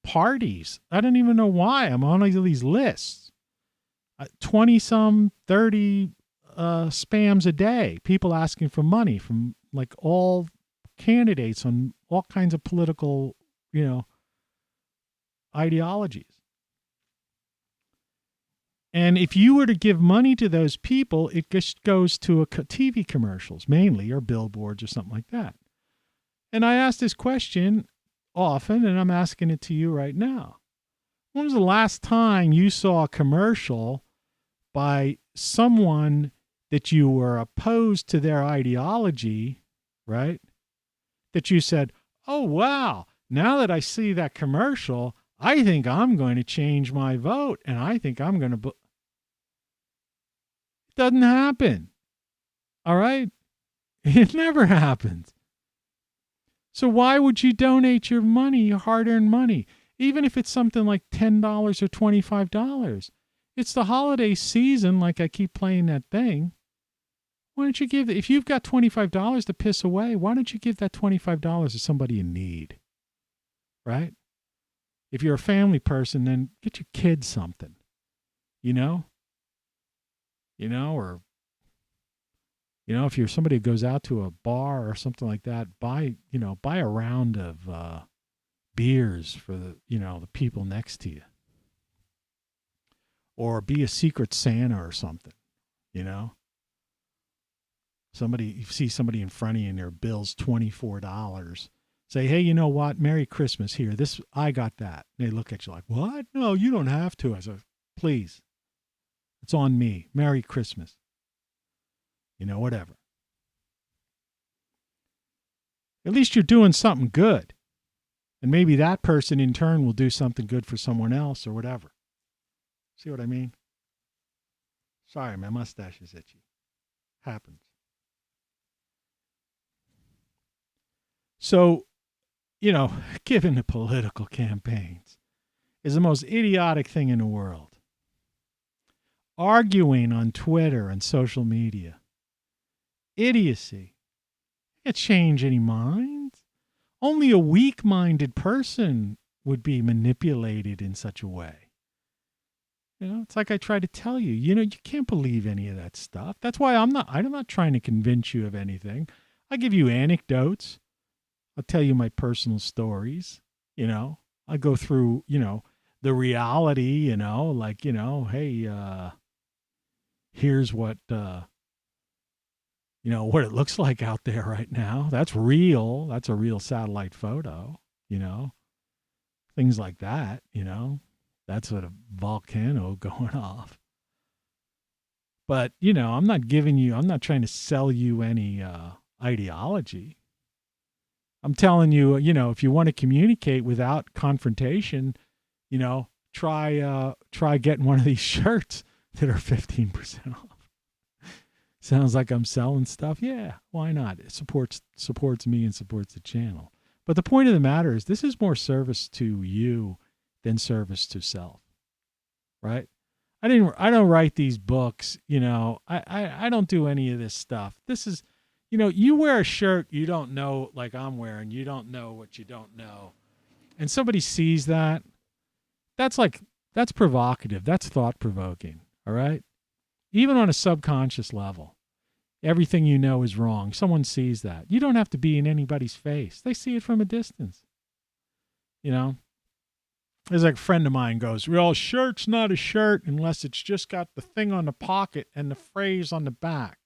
parties. I don't even know why I'm on these lists. 20-some, 30 spams a day. People asking for money from like all candidates on all kinds of political, ideologies. And if you were to give money to those people, it just goes to TV commercials mainly, or billboards or something like that. And I ask this question often, and I'm asking it to you right now. When was the last time you saw a commercial by someone that you were opposed to their ideology, right? That you said, oh, wow, now that I see that commercial, I think I'm going to change my vote, and I think I'm going to... It doesn't happen. All right? It never happens. So why would you donate your money, your hard-earned money, even if it's something like $10 or $25? It's the holiday season, like I keep playing that thing. Why don't you give, if you've got $25 to piss away, why don't you give that $25 to somebody in need? Right? If you're a family person, then get your kids something, or, if you're somebody who goes out to a bar or something like that, buy a round of beers for the people next to you. Or be a secret Santa or something, you see somebody in front of you and their bill's $24. Say, hey, you know what? Merry Christmas here. I got that. And they look at you like, what? No, you don't have to. I said, please. It's on me. Merry Christmas. Whatever. At least you're doing something good. And maybe that person in turn will do something good for someone else or whatever. See what I mean? Sorry, my mustache is itchy. Happens. So, given the political campaigns is the most idiotic thing in the world. Arguing on Twitter and social media. Idiocy. You can't change any minds. Only a weak-minded person would be manipulated in such a way. It's like I try to tell you, you can't believe any of that stuff. That's why I'm not trying to convince you of anything. I give you anecdotes. I'll tell you my personal stories. I go through, the reality, like, hey, here's what, what it looks like out there right now. That's real. That's a real satellite photo, things like that, that's a volcano going off. But, I'm not trying to sell you any ideology. I'm telling you, if you want to communicate without confrontation, try getting one of these shirts that are 15% off. Sounds like I'm selling stuff. Yeah, why not? It supports me and supports the channel. But the point of the matter is this is more service to you than service to self. Right? I don't write these books, I don't do any of this stuff. This is, you wear a shirt you don't know, like I'm wearing, you don't know what you don't know. And somebody sees that, that's provocative. That's thought-provoking. All right? Even on a subconscious level. Everything you know is wrong. Someone sees that. You don't have to be in anybody's face. They see it from a distance. There's like a friend of mine goes, well, a shirt's not a shirt unless it's just got the thing on the pocket and the phrase on the back.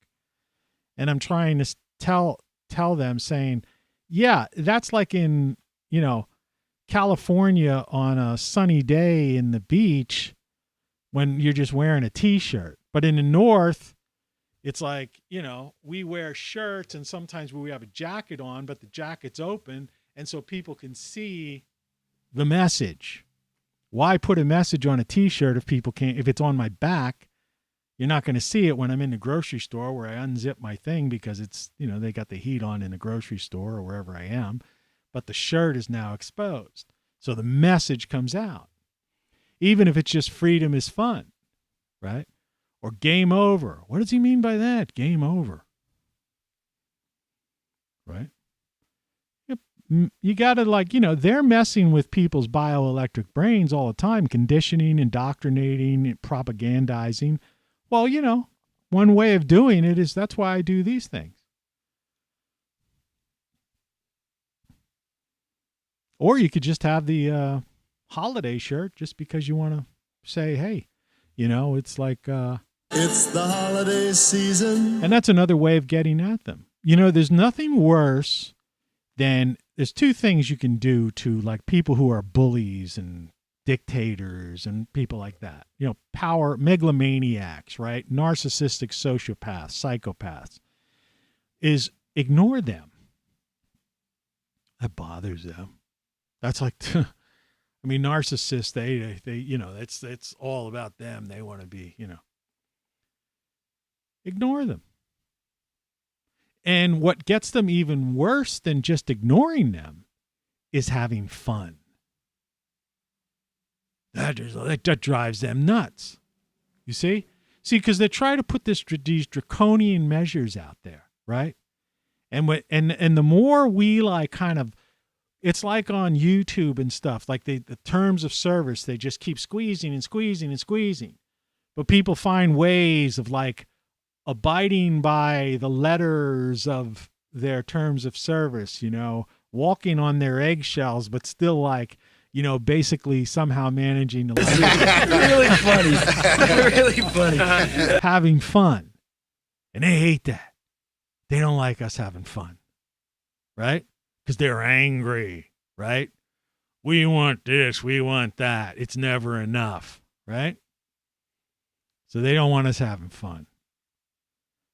And I'm trying to tell them saying, yeah, that's like in California on a sunny day in the beach when you're just wearing a t-shirt. But in the North, it's like, we wear shirts and sometimes we have a jacket on, but the jacket's open. And so people can see the message. Why put a message on a t-shirt if it's on my back? You're not going to see it when I'm in the grocery store where I unzip my thing because it's, they got the heat on in the grocery store or wherever I am. But the shirt is now exposed. So the message comes out. Even if it's just freedom is fun, right? Or game over. What does he mean by that? Game over. Right? You got to they're messing with people's bioelectric brains all the time, conditioning, indoctrinating, propagandizing. Well, one way of doing it is that's why I do these things. Or you could just have the holiday shirt just because you want to say, hey, it's like... It's the holiday season. And that's another way of getting at them. There's nothing worse than... There's two things you can do to people who are bullies and dictators and people like that. Power, megalomaniacs, right? Narcissistic sociopaths, psychopaths. Is ignore them. That bothers them. That's narcissists, they it's all about them. They want to be, Ignore them. And what gets them even worse than just ignoring them is having fun. That drives them nuts. You see? Because they try to put these draconian measures out there, right? And the more we it's like on YouTube and stuff, the terms of service, they just keep squeezing and squeezing and squeezing. But people find ways of abiding by the letters of their terms of service, walking on their eggshells, but still basically somehow managing to really funny. Really funny. Having fun. And they hate that. They don't like us having fun. Right? Because they're angry, right? We want this, we want that. It's never enough, right? So they don't want us having fun.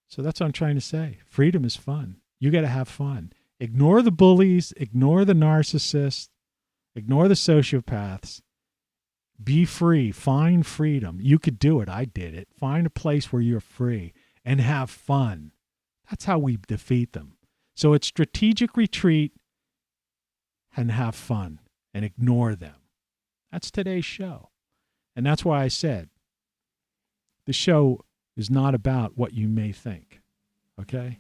So that's what I'm trying to say. Freedom is fun. You got to have fun. Ignore the bullies, ignore the narcissists, ignore the sociopaths. Be free. Find freedom. You could do it. I did it. Find a place where you're free and have fun. That's how we defeat them. So it's strategic retreat and have fun and ignore them. That's today's show. And that's why I said the show is not about what you may think. Okay?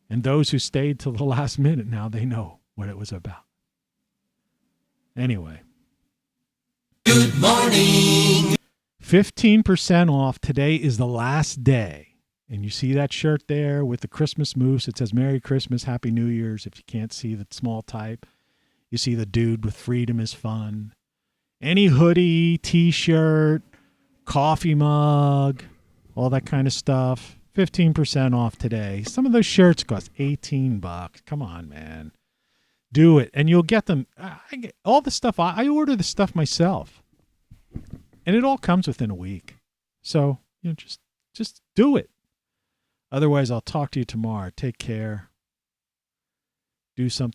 And those who stayed till the last minute, now they know what it was about. Anyway. Good morning. 15% off. Today is the last day. And you see that shirt there with the Christmas moose. It says Merry Christmas, Happy New Year's. If you can't see the small type, you see the dude with freedom is fun. Any hoodie, t-shirt, coffee mug, all that kind of stuff. 15% off today. Some of those shirts cost $18. Come on, man. Do it. And you'll get them. I get all the stuff. I order the stuff myself. And it all comes within a week. So, just do it. Otherwise, I'll talk to you tomorrow. Take care. Do something.